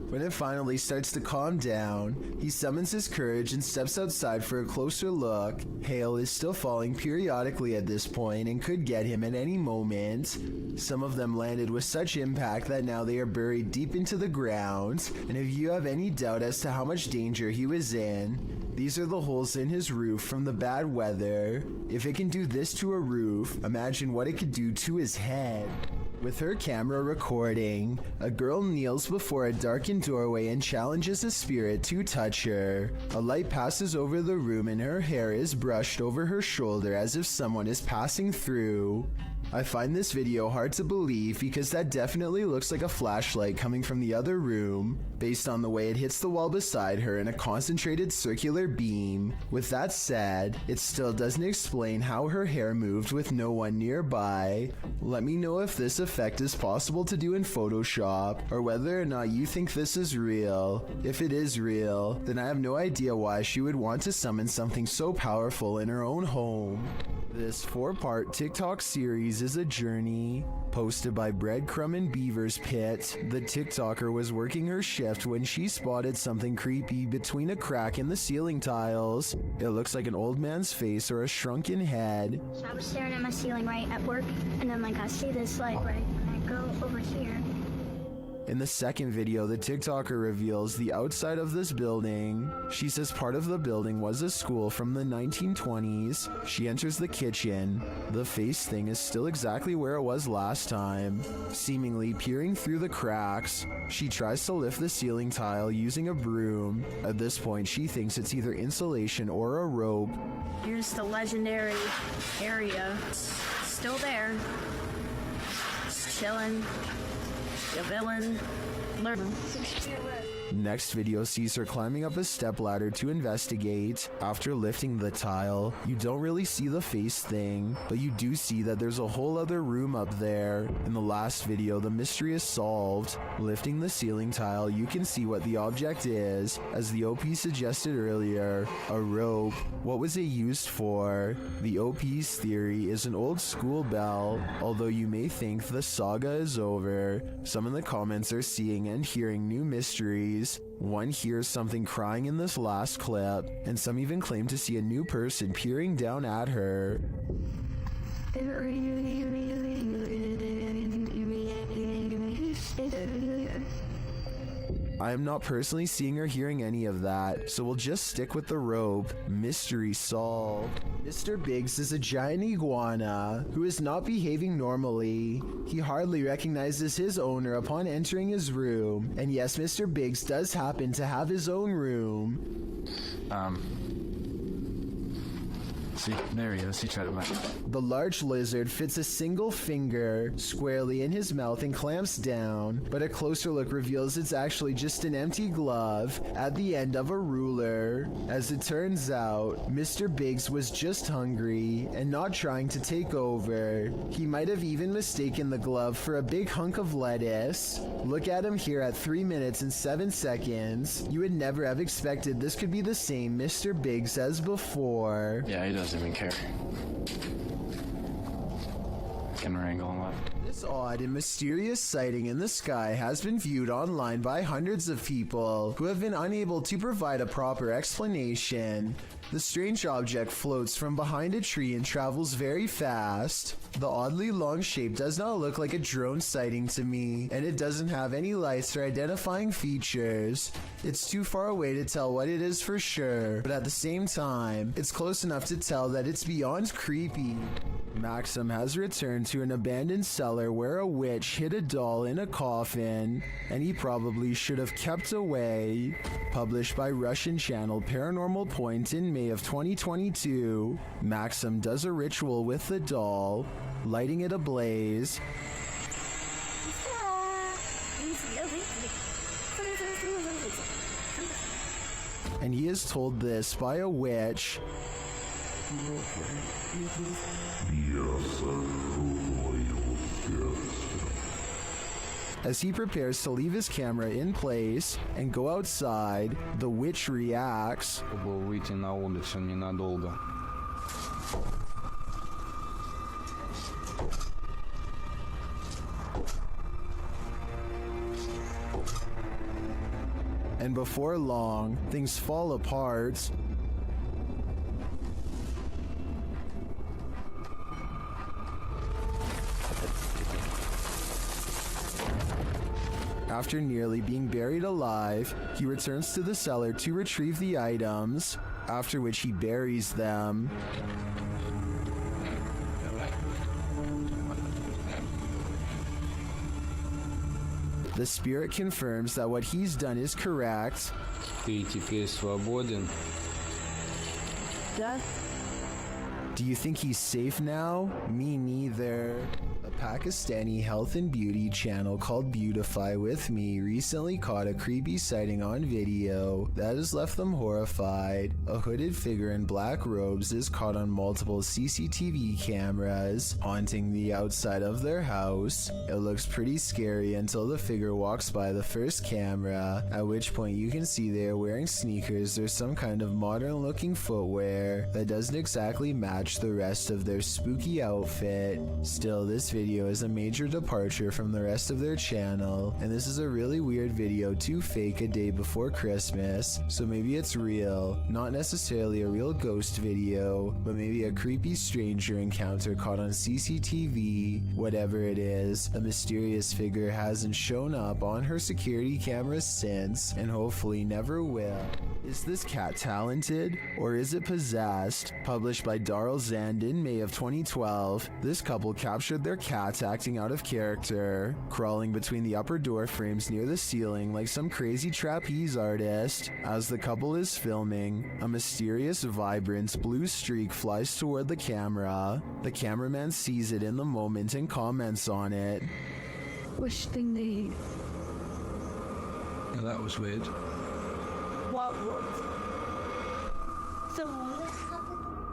When it finally starts to calm down, he summons his courage and steps outside for a closer look. Hail is still falling periodically at this point and could get him at any moment. Some of them landed with such impact that now they are buried deep into the ground. And if you have any doubt as to how much danger he was in, these are the holes in his roof from the bad weather. If it can do this to a roof, imagine what it could do to his head. With her camera recording, a girl kneels before a darkened doorway and challenges a spirit to touch her. A light passes over the room and her hair is brushed over her shoulder as if someone is passing through. I find this video hard to believe because that definitely looks like a flashlight coming from the other room, based on the way it hits the wall beside her in a concentrated circular beam. With that said, it still doesn't explain how her hair moved with no one nearby. Let me know if this effect is possible to do in Photoshop, or whether or not you think this is real. If it is real, then I have no idea why she would want to summon something so powerful in her own home. This 4-part TikTok series is a journey. Posted by Breadcrumb and Beaver's Pit, the TikToker was working her shift when she spotted something creepy between a crack in the ceiling tiles. It looks like an old man's face or a shrunken head. So I was staring at my ceiling right at work, and then I see this light right, and I go over here. In the second video, the TikToker reveals the outside of this building. She says part of the building was a school from the 1920s. She enters the kitchen. The face thing is still exactly where it was last time, seemingly peering through the cracks. She tries to lift the ceiling tile using a broom. At this point, she thinks it's either insulation or a rope. Here's the legendary area. Still there. Just chilling. The villain. Next video sees her climbing up a stepladder to investigate. After lifting the tile, you don't really see the face thing, but you do see that there's a whole other room up there. In the last video, the mystery is solved. Lifting the ceiling tile, you can see what the object is. As the OP suggested earlier, a rope. What was it used for? The OP's theory is an old school bell, although you may think the saga is over. Some in the comments are seeing and hearing new mysteries. One hears something crying in this last clip, and some even claim to see a new person peering down at her. I am not personally seeing or hearing any of that, so we'll just stick with the rope. Mystery solved. Mr. Biggs is a giant iguana who is not behaving normally. He hardly recognizes his owner upon entering his room, and yes, Mr. Biggs does happen to have his own room. See, there he is. He tried to match. The large lizard fits a single finger squarely in his mouth and clamps down, but a closer look reveals it's actually just an empty glove at the end of a ruler. As it turns out, Mr. Biggs was just hungry and not trying to take over. He might have even mistaken the glove for a big hunk of lettuce. Look at him here at 3 minutes and 7 seconds. You would never have expected this could be the same Mr. Biggs as before. Yeah, he doesn't even care. Camera angle on left. This odd and mysterious sighting in the sky has been viewed online by hundreds of people who have been unable to provide a proper explanation. The strange object floats from behind a tree and travels very fast. The oddly long shape does not look like a drone sighting to me, and it doesn't have any lights or identifying features. It's too far away to tell what it is for sure, but at the same time, it's close enough to tell that it's beyond creepy. Maxim has returned to an abandoned cellar where a witch hid a doll in a coffin, and he probably should have kept away. Published by Russian channel Paranormal Point in May of 2022, Maxim does a ritual with the doll, lighting it ablaze. And he is told this by a witch. As he prepares to leave his camera in place and go outside, the witch reacts. And before long, things fall apart. After nearly being buried alive, he returns to the cellar to retrieve the items, after which he buries them. The spirit confirms that what he's done is correct. Ты теперь свободен. Do you think he's safe now? Me neither. A Pakistani health and beauty channel called Beautify With Me recently caught a creepy sighting on video that has left them horrified. A hooded figure in black robes is caught on multiple CCTV cameras, haunting the outside of their house. It looks pretty scary until the figure walks by the first camera, at which point you can see they're wearing sneakers or some kind of modern looking footwear that doesn't exactly match match the rest of their spooky outfit. Still, this video is a major departure from the rest of their channel, and this is a really weird video to fake a day before Christmas, so maybe it's real. Not necessarily a real ghost video, but maybe a creepy stranger encounter caught on CCTV. Whatever it is, a mysterious figure hasn't shown up on her security cameras since, and hopefully never will. Is this cat talented, or is it possessed? Published by Darrell Zand in May of 2012, this couple captured their cats acting out of character, crawling between the upper door frames near the ceiling like some crazy trapeze artist. As the couple is filming, a mysterious, vibrant blue streak flies toward the camera. The cameraman sees it in the moment and comments on it. Which thing they eat? Yeah, that was weird. What?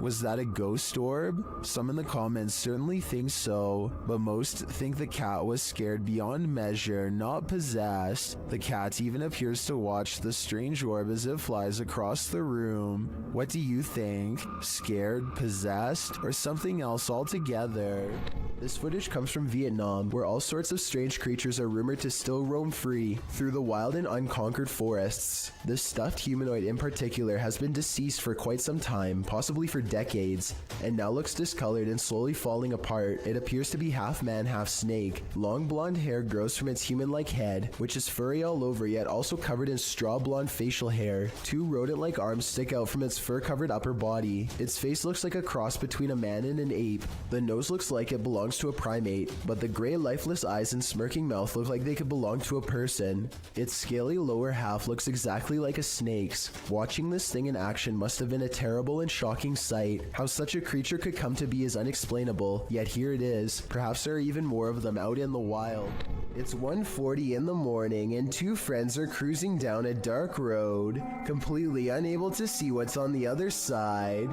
Was that a ghost orb? Some in the comments certainly think so, but most think the cat was scared beyond measure, not possessed. The cat even appears to watch the strange orb as it flies across the room. What do you think? Scared, possessed, or something else altogether? This footage comes from Vietnam, where all sorts of strange creatures are rumored to still roam free through the wild and unconquered forests. This stuffed humanoid in particular has been deceased for quite some time, possibly for decades, and now looks discolored and slowly falling apart. It appears to be half man, half snake. Long blonde hair grows from its human-like head, which is furry all over yet also covered in straw blonde facial hair. Two rodent-like arms stick out from its fur-covered upper body. Its face looks like a cross between a man and an ape. The nose looks like it belongs to a primate, but the gray lifeless eyes and smirking mouth look like they could belong to a person. Its scaly lower half looks exactly like a snake's. Watching this thing in action must have been a terrible and shocking sight. How such a creature could come to be is unexplainable, yet here it is. Perhaps there are even more of them out in the wild. It's 1:40 in the morning and two friends are cruising down a dark road, completely unable to see what's on the other side.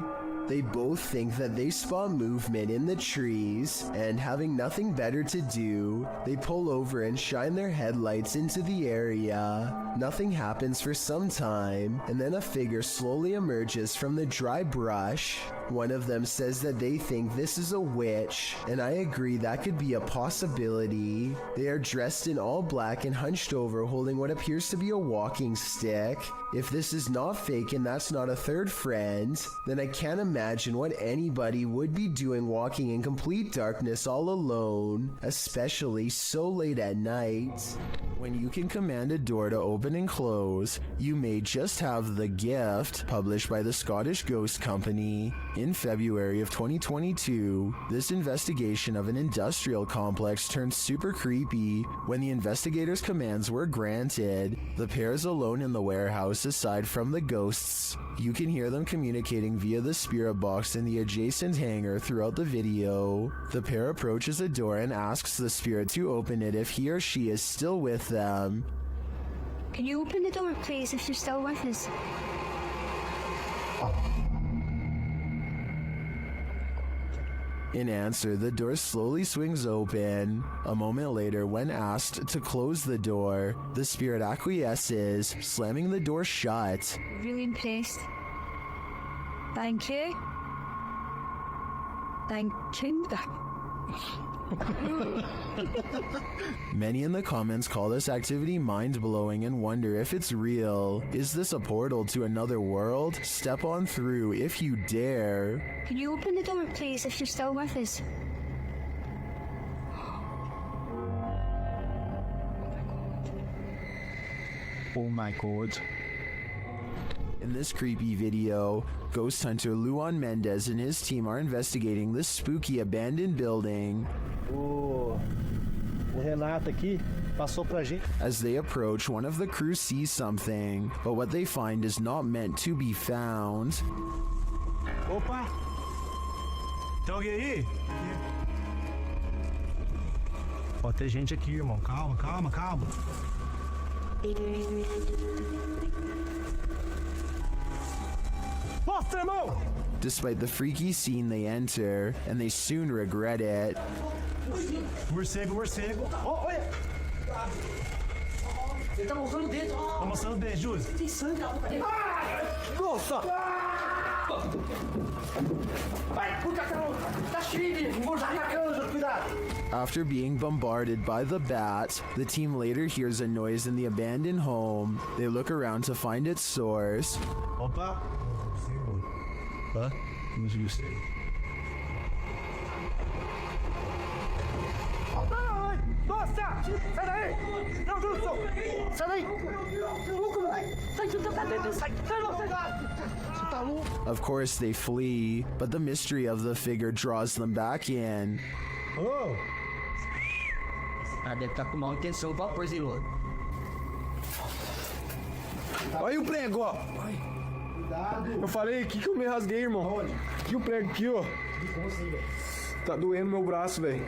They both think that they spot movement in the trees, and having nothing better to do, they pull over and shine their headlights into the area. Nothing happens for some time, and then a figure slowly emerges from the dry brush. One of them says that they think this is a witch, and I agree that could be a possibility. They are dressed in all black and hunched over, holding what appears to be a walking stick. If this is not fake and that's not a third friend, then I can't imagine what anybody would be doing walking in complete darkness all alone, especially so late at night. When you can command a door to open and close, you may just have the gift. Published by the Scottish Ghost Company. In February of 2022, this investigation of an industrial complex turned super creepy when the investigators' commands were granted. The pair is alone in the warehouse aside from the ghosts. You can hear them communicating via the spirit box in the adjacent hangar throughout the video. The pair approaches a door and asks the spirit to open it if he or she is still with them. Can you open the door, please, if you're still with us? In answer, the door slowly swings open. A moment later, when asked to close the door, the spirit acquiesces, slamming the door shut. Really impressed. Thank you. Thank you. Many in the comments call this activity mind-blowing and wonder if it's real. Is this a portal to another world? Step on through if you dare. Can you open the door, please, if you're still with us? Oh my god. In this creepy video, ghost hunter Luan Mendez and his team are investigating this spooky abandoned building. O Renato aqui passou pra gente. As they approach, one of the crew sees something, but what they find is not meant to be found. Opa! Tem alguém aí? Ó, tem gente aqui, irmão. Calma, calma, calma. Mostra, irmão! Despite the freaky scene they enter, and they soon regret it. Morcego, morcego. Oh, olha! Ele tá mostrando o dedo. Tá mostrando o dedo, Júlio. Tem sangue na boca dele. Nossa! After being bombarded by the bat, the team later hears a noise in the abandoned home. They look around to find its source. Opa! Hã? Não conseguiu ser. Nossa! Sai daí! Não, Justo! Sai daí! Louco, moleque! Sai de dentro! Sai! Sai, não! Sai! Você tá louco? Of course, they flee, but the mystery of the figure draws them back in. Oh! Ah, deve estar com má intenção pra pôr esse louco. Olha aí o prego, ó. Eu falei aqui que eu me rasguei, irmão. Aqui o prego, aqui, ó. Tá doendo meu braço, velho.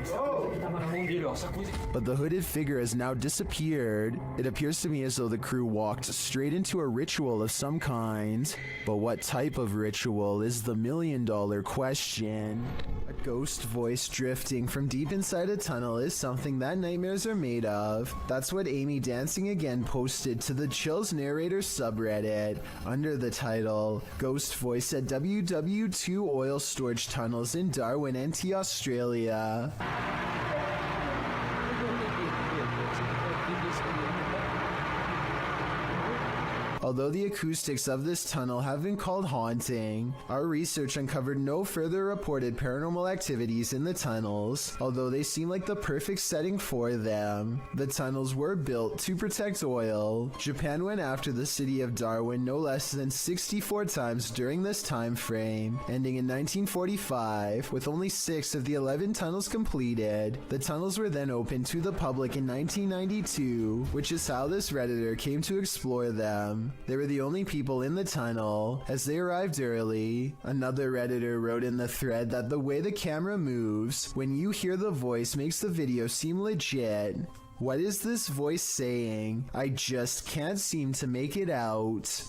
But the hooded figure has now disappeared. It appears to me as though the crew walked straight into a ritual of some kind. But what type of ritual is the million-dollar question? A ghost voice drifting from deep inside a tunnel is something that nightmares are made of. That's what Amy Dancing Again posted to the Chills Narrator subreddit under the title Ghost Voice at WW2 Oil Storage Tunnels in Darwin, NT, Australia. Although the acoustics of this tunnel have been called haunting, our research uncovered no further reported paranormal activities in the tunnels, although they seem like the perfect setting for them. The tunnels were built to protect oil. Japan went after the city of Darwin no less than 64 times during this time frame, ending in 1945, with only 6 of the 11 tunnels completed. The tunnels were then opened to the public in 1992, which is how this Redditor came to explore them. They were the only people in the tunnel, as they arrived early. Another Redditor wrote in the thread that the way the camera moves when you hear the voice makes the video seem legit. What is this voice saying? I just can't seem to make it out.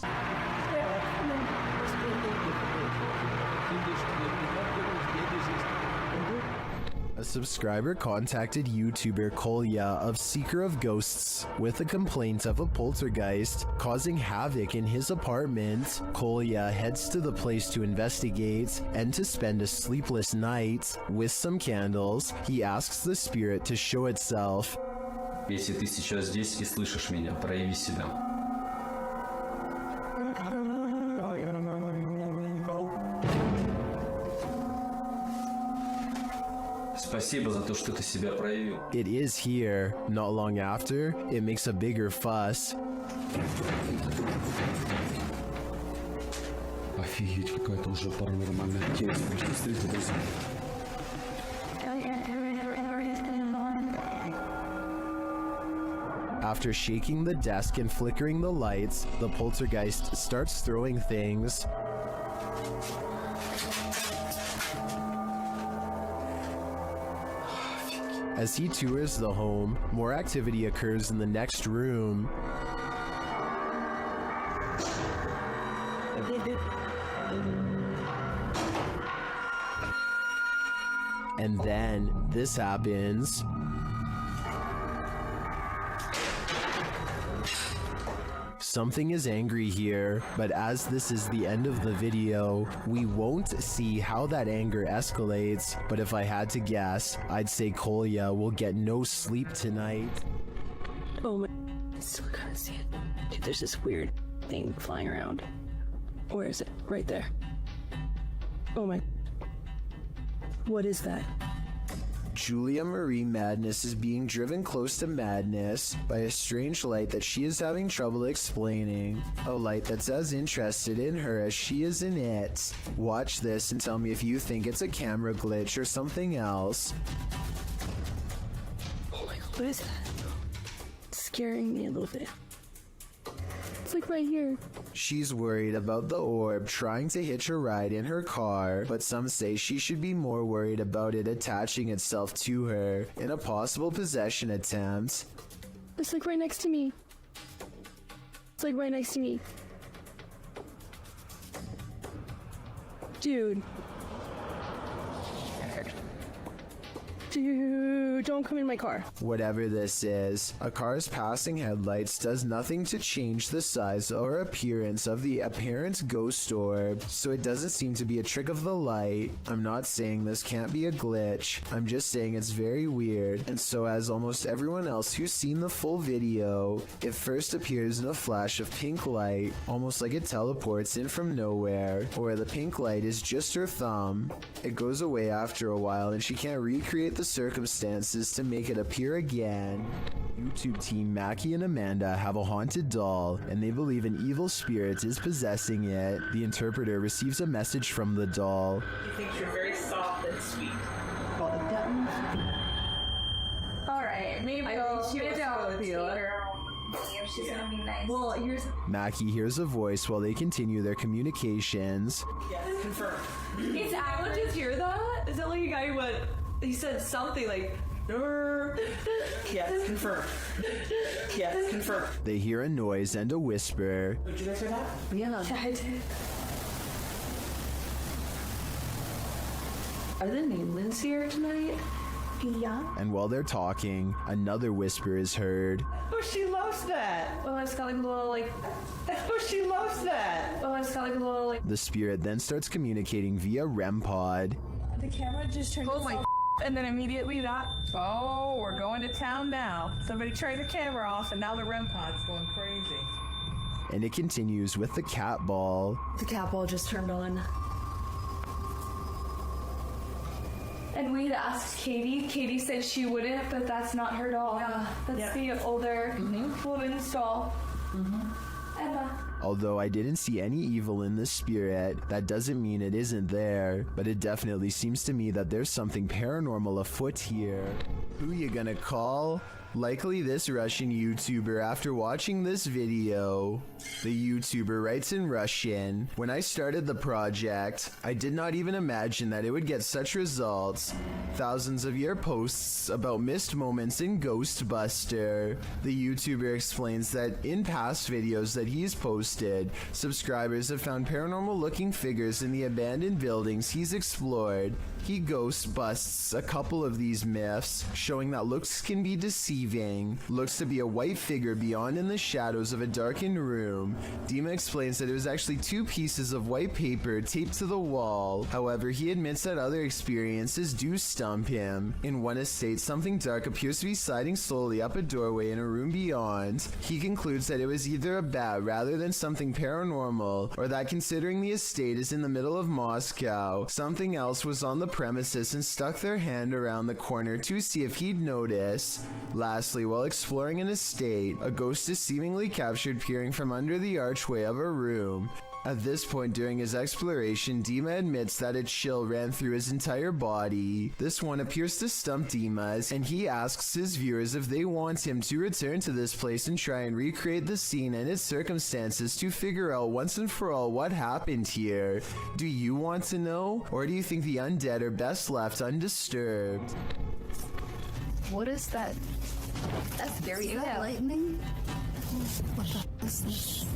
A subscriber contacted YouTuber Kolya of Seeker of Ghosts with a complaint of a poltergeist causing havoc in his apartment. Kolya heads to the place to investigate, and to spend a sleepless night. With some candles, he asks the spirit to show itself. Если ты сейчас здесь и слышишь меня, прояви себя. Спасибо за то, что ты себя проявил. It is here. Not long after, it makes a bigger fuss. Офигеть, какая-то уже паранормальная тема. After shaking the desk and flickering the lights, the poltergeist starts throwing things. As he tours the home, more activity occurs in the next room. And then this happens. Something is angry here, but as this is the end of the video, we won't see how that anger escalates, but if I had to guess, I'd say Kolya will get no sleep tonight. Oh my, I still gotta see it. Dude, there's this weird thing flying around. Where is it? Right there. Oh my. What is that? Julia Marie Madness is being driven close to madness by a strange light that she is having trouble explaining. A light that's as interested in her as she is in it. Watch this and tell me if you think it's a camera glitch or something else. Oh my god, what is that? It's scaring me a little bit. It's like right here. She's worried about the orb trying to hitch a ride in her car, but some say she should be more worried about it attaching itself to her in a possible possession attempt. It's like right next to me. It's like right next to me. Dude. Dude, don't come in my car. Whatever this is, a car's passing headlights does nothing to change the size or appearance of the apparent ghost orb, so it doesn't seem to be a trick of the light. I'm not saying this can't be a glitch, I'm just saying it's very weird, and so as almost everyone else who's seen the full video, it first appears in a flash of pink light, almost like it teleports in from nowhere, or where the pink light is just her thumb. It goes away after a while and she can't recreate the circumstances to make it appear again. YouTube team Mackie and Amanda have a haunted doll, and they believe an evil spirit is possessing it. The interpreter receives a message from the doll. He thinks you're very soft and sweet. Alright, maybe I'll sit down with you. She's gonna be nice. Well, here's Mackie hears a voice while they continue their communications. Yes, confirmed. Is anyone just hear that? Is that like a guy who went, he said something like, yes, confirmed. Yes, confirmed. They hear a noise and a whisper. Did you guys hear that? yeah, I did. Are the Newlands here tonight? Yeah. And while they're talking, another whisper is heard. Oh, she loves that. Oh, it's got like a little like, Oh, she loves that. oh, it's got like a little like. The spirit then starts communicating via REM pod. The camera just turned itself and then immediately that. Oh, we're going to town now. Somebody turned the camera off and now the REM pod's going crazy. And it continues with the cat ball. The cat ball just turned on. And we'd asked Katie. Katie said she wouldn't, but that's not her doll. Yeah, that's the older woman's doll. Emma. Although I didn't see any evil in the spirit, that doesn't mean it isn't there, but it definitely seems to me that there's something paranormal afoot here. Who you gonna call? Likely this Russian YouTuber after watching this video. The YouTuber writes in Russian, "When I started the project, I did not even imagine that it would get such results. Thousands of your posts about missed moments in Ghostbuster." The YouTuber explains that in past videos that he's posted, subscribers have found paranormal looking figures in the abandoned buildings he's explored. He ghost busts a couple of these myths, showing that looks can be deceiving. Looks to be a white figure beyond in the shadows of a darkened room. Dima explains that it was actually 2 pieces of white paper taped to the wall. However, he admits that other experiences do stump him. In one estate, something dark appears to be sliding slowly up a doorway in a room beyond. He concludes that it was either a bat rather than something paranormal, or that considering the estate is in the middle of Moscow, something else was on the premises and stuck their hand around the corner to see if he'd notice. Lastly, while exploring an estate, a ghost is seemingly captured peering from under the archway of a room. At this point during his exploration, Dima admits that a chill ran through his entire body. This one appears to stump Dima's, and he asks his viewers if they want him to return to this place and try and recreate the scene and its circumstances to figure out once and for all what happened here. Do you want to know? Or do you think the undead are best left undisturbed? What is that? That's very lightning. What the is this?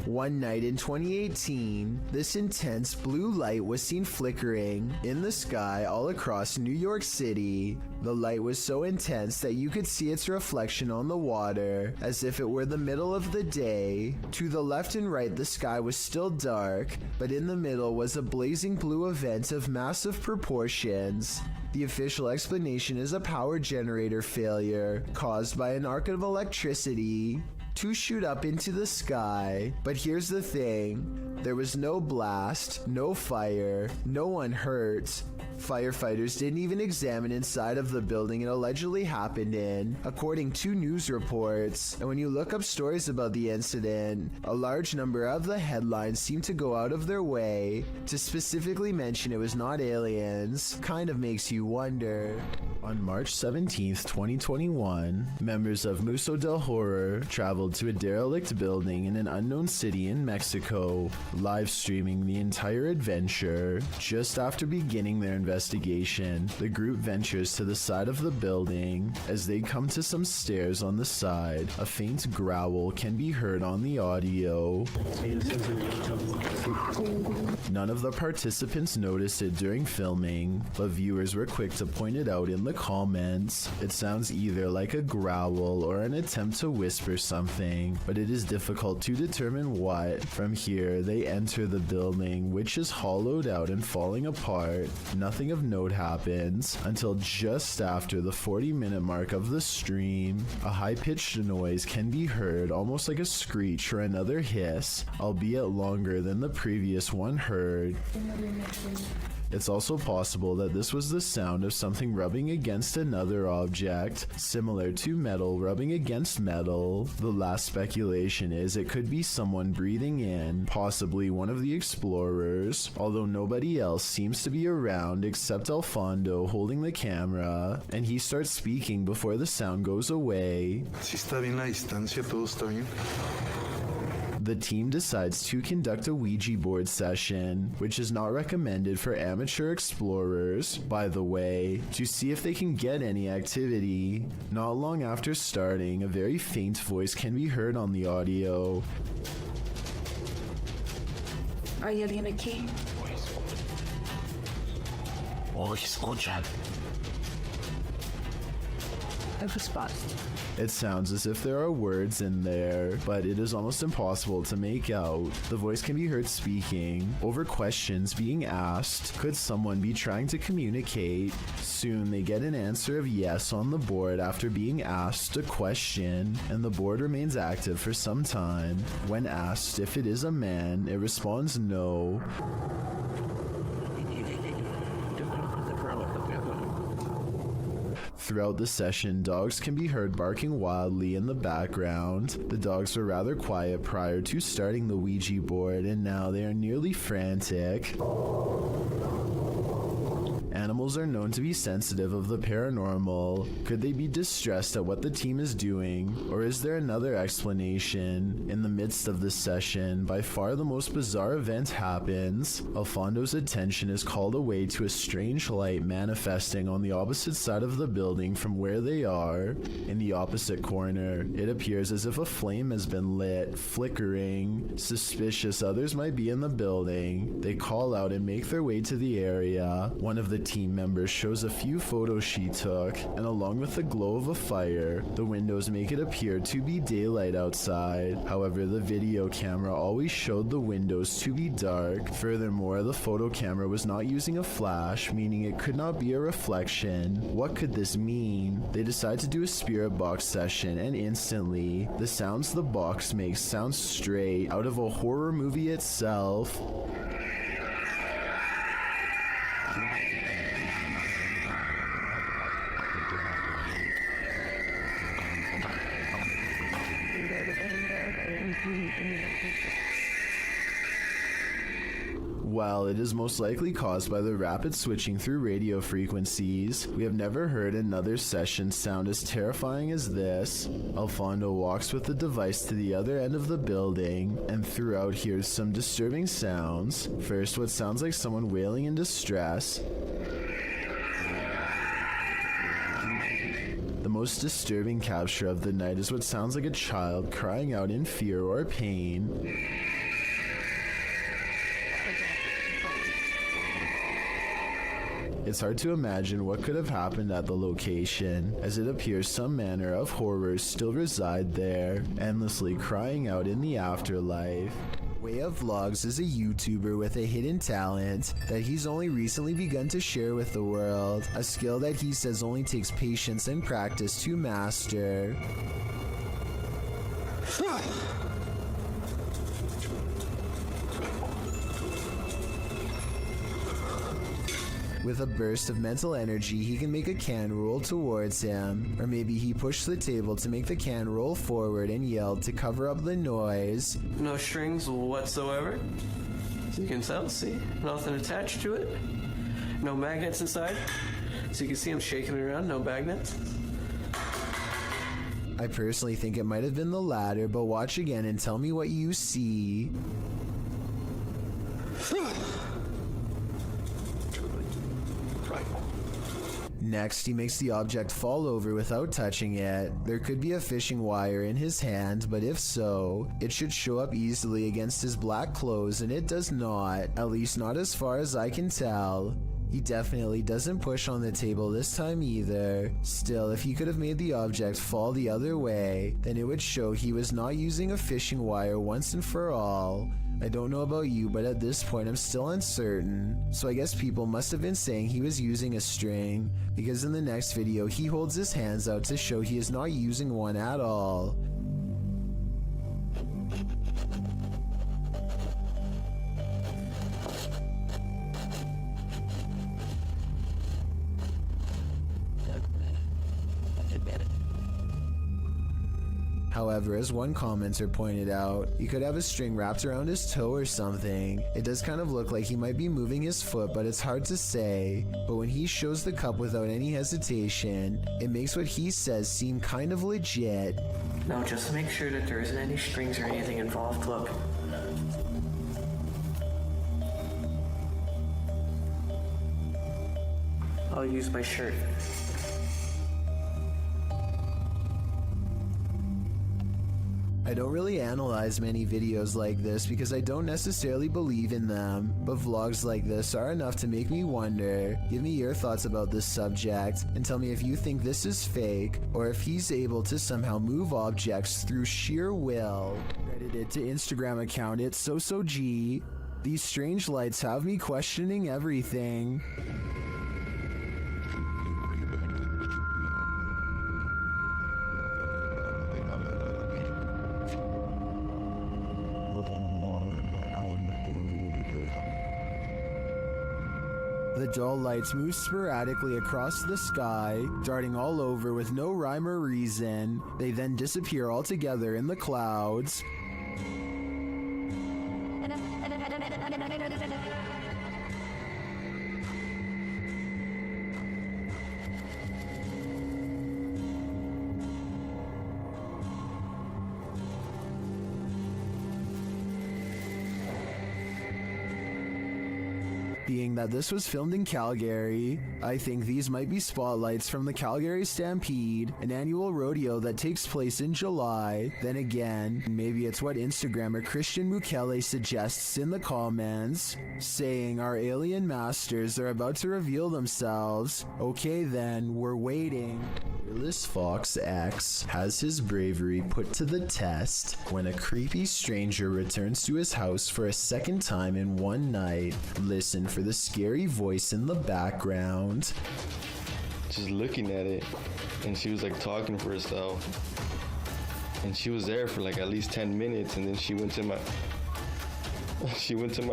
One night in 2018, this intense blue light was seen flickering in the sky all across New York City. The light was so intense that you could see its reflection on the water, as if it were the middle of the day. To the left and right, the sky was still dark, but in the middle was a blazing blue event of massive proportions. The official explanation is a power generator failure caused by an arc of electricity to shoot up into the sky. But here's the thing, there was no blast, no fire, no one hurt. Firefighters didn't even examine inside of the building it allegedly happened in, according to news reports. And when you look up stories about the incident, a large number of the headlines seem to go out of their way to specifically mention it was not aliens. Kind of makes you wonder. On March 17th, 2021, members of Museo del Horror traveled traveled to a derelict building in an unknown city in Mexico, live streaming the entire adventure. Just after beginning their investigation, the group ventures to the side of the building. As they come to some stairs on the side, a faint growl can be heard on the audio. None of the participants noticed it during filming, but viewers were quick to point it out in the comments. It sounds either like a growl or an attempt to whisper something, but it is difficult to determine what. From here, they enter the building, which is hollowed out and falling apart. Nothing of note happens until just after the 40-minute mark of the stream. A high-pitched noise can be heard, almost like a screech or another hiss, albeit longer than the previous one heard. It's also possible that this was the sound of something rubbing against another object, similar to metal rubbing against metal. The last speculation is it could be someone breathing in, possibly one of the explorers, although nobody else seems to be around except Alfondo holding the camera, and he starts speaking before the sound goes away. Si está bien la distancia, todo está bien. The team decides to conduct a Ouija board session, which is not recommended for amateur explorers, by the way, to see if they can get any activity. Not long after starting, a very faint voice can be heard on the audio. ¿Hay alguien aquí? Escucha. Have a spot. It sounds as if there are words in there, but it is almost impossible to make out. The voice can be heard speaking over questions being asked. Could someone be trying to communicate? Soon they get an answer of yes on the board after being asked a question, and the board remains active for some time. When asked if it is a man, it responds no. Throughout the session, dogs can be heard barking wildly in the background. The dogs were rather quiet prior to starting the Ouija board, and now they are nearly frantic. Animals are known to be sensitive of the paranormal. Could they be distressed at what the team is doing? Or is there another explanation? In the midst of this session, by far the most bizarre event happens. Alfondo's attention is called away to a strange light manifesting on the opposite side of the building from where they are. In the opposite corner, it appears as if a flame has been lit, flickering. Suspicious others might be in the building. They call out and make their way to the area. One of the team members shows a few photos she took, and along with the glow of a fire, the windows make it appear to be daylight outside. However, the video camera always showed the windows to be dark. Furthermore, the photo camera was not using a flash, meaning it could not be a reflection. What could this mean? They decide to do a spirit box session, and instantly, the sounds the box makes sound straight out of a horror movie itself. While it is most likely caused by the rapid switching through radio frequencies, we have never heard another session sound as terrifying as this. Alfondo walks with the device to the other end of the building, and throughout hears some disturbing sounds. First, what sounds like someone wailing in distress. The most disturbing capture of the night is what sounds like a child crying out in fear or pain. It's hard to imagine what could have happened at the location, as it appears some manner of horrors still reside there, endlessly crying out in the afterlife. Way of Vlogs is a YouTuber with a hidden talent that he's only recently begun to share with the world, a skill that he says only takes patience and practice to master. With a burst of mental energy, he can make a can roll towards him. Or maybe he pushed the table to make the can roll forward and yelled to cover up the noise. No strings whatsoever. So you can tell, see? Nothing attached to it. No magnets inside. So you can see him shaking it around, no magnets. I personally think it might have been the latter, but watch again and tell me what you see. Next, he makes the object fall over without touching it. There could be a fishing wire in his hand, but if so, it should show up easily against his black clothes, and it does not, at least not as far as I can tell. He definitely doesn't push on the table this time either. Still, if he could have made the object fall the other way, then it would show he was not using a fishing wire once and for all. I don't know about you, but at this point I'm still uncertain. So I guess people must have been saying he was using a string, because in the next video he holds his hands out to show he is not using one at all. However, as one commenter pointed out, he could have a string wrapped around his toe or something. It does kind of look like he might be moving his foot, but it's hard to say. But when he shows the cup without any hesitation, it makes what he says seem kind of legit. No, just to make sure that there isn't any strings or anything involved, look. I'll use my shirt. I don't really analyze many videos like this because I don't necessarily believe in them, but vlogs like this are enough to make me wonder. Give me your thoughts about this subject and tell me if you think this is fake or if he's able to somehow move objects through sheer will. Credited to Instagram account it's SoSoG. These strange lights have me questioning everything. The dull lights move sporadically across the sky, darting all over with no rhyme or reason. They then disappear altogether in the clouds. Being that this was filmed in Calgary, I think these might be spotlights from the Calgary Stampede, an annual rodeo that takes place in July. Then again, maybe it's what Instagrammer Christian Mukele suggests in the comments, saying our alien masters are about to reveal themselves. Okay then, we're waiting. Fearless Fox X has his bravery put to the test when a creepy stranger returns to his house for a second time in one night. Listen for the scary voice in the background. Just looking at it, and she was like talking for herself, and she was there for like at least 10 minutes, and then she went to my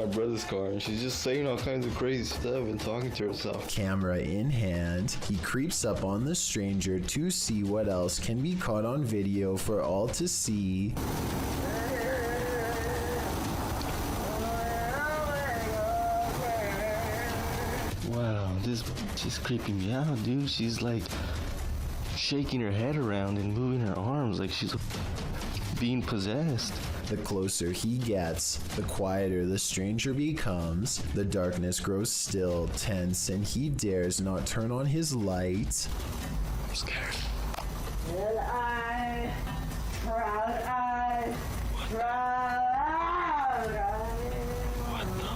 brother's car, and she's just saying all kinds of crazy stuff and talking to herself. Camera in hand, he creeps up on the stranger to see what else can be caught on video for all to see. Wow, she's creeping me out, dude. She's like shaking her head around and moving her arms like she's being possessed. The closer he gets, the quieter the stranger becomes. The darkness grows still, tense, and he dares not turn on his light. I'm scared. Good eye, proud eye, proud eye. What the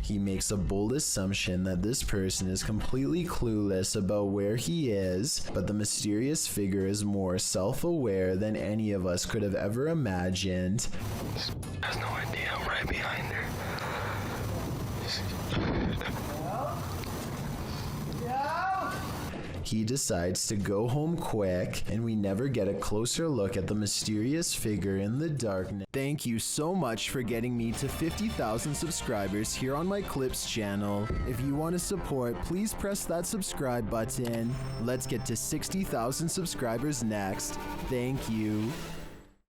He makes a bold assumption that this person is completely clueless about where he is, but the mysterious figure is more self-aware than any of us could have ever imagined. She has no idea I'm right behind her. He decides to go home quick, and we never get a closer look at the mysterious figure in the darkness. Thank you so much for getting me to 50,000 subscribers here on my Clips channel. If you want to support, please press that subscribe button. Let's get to 60,000 subscribers next. Thank you.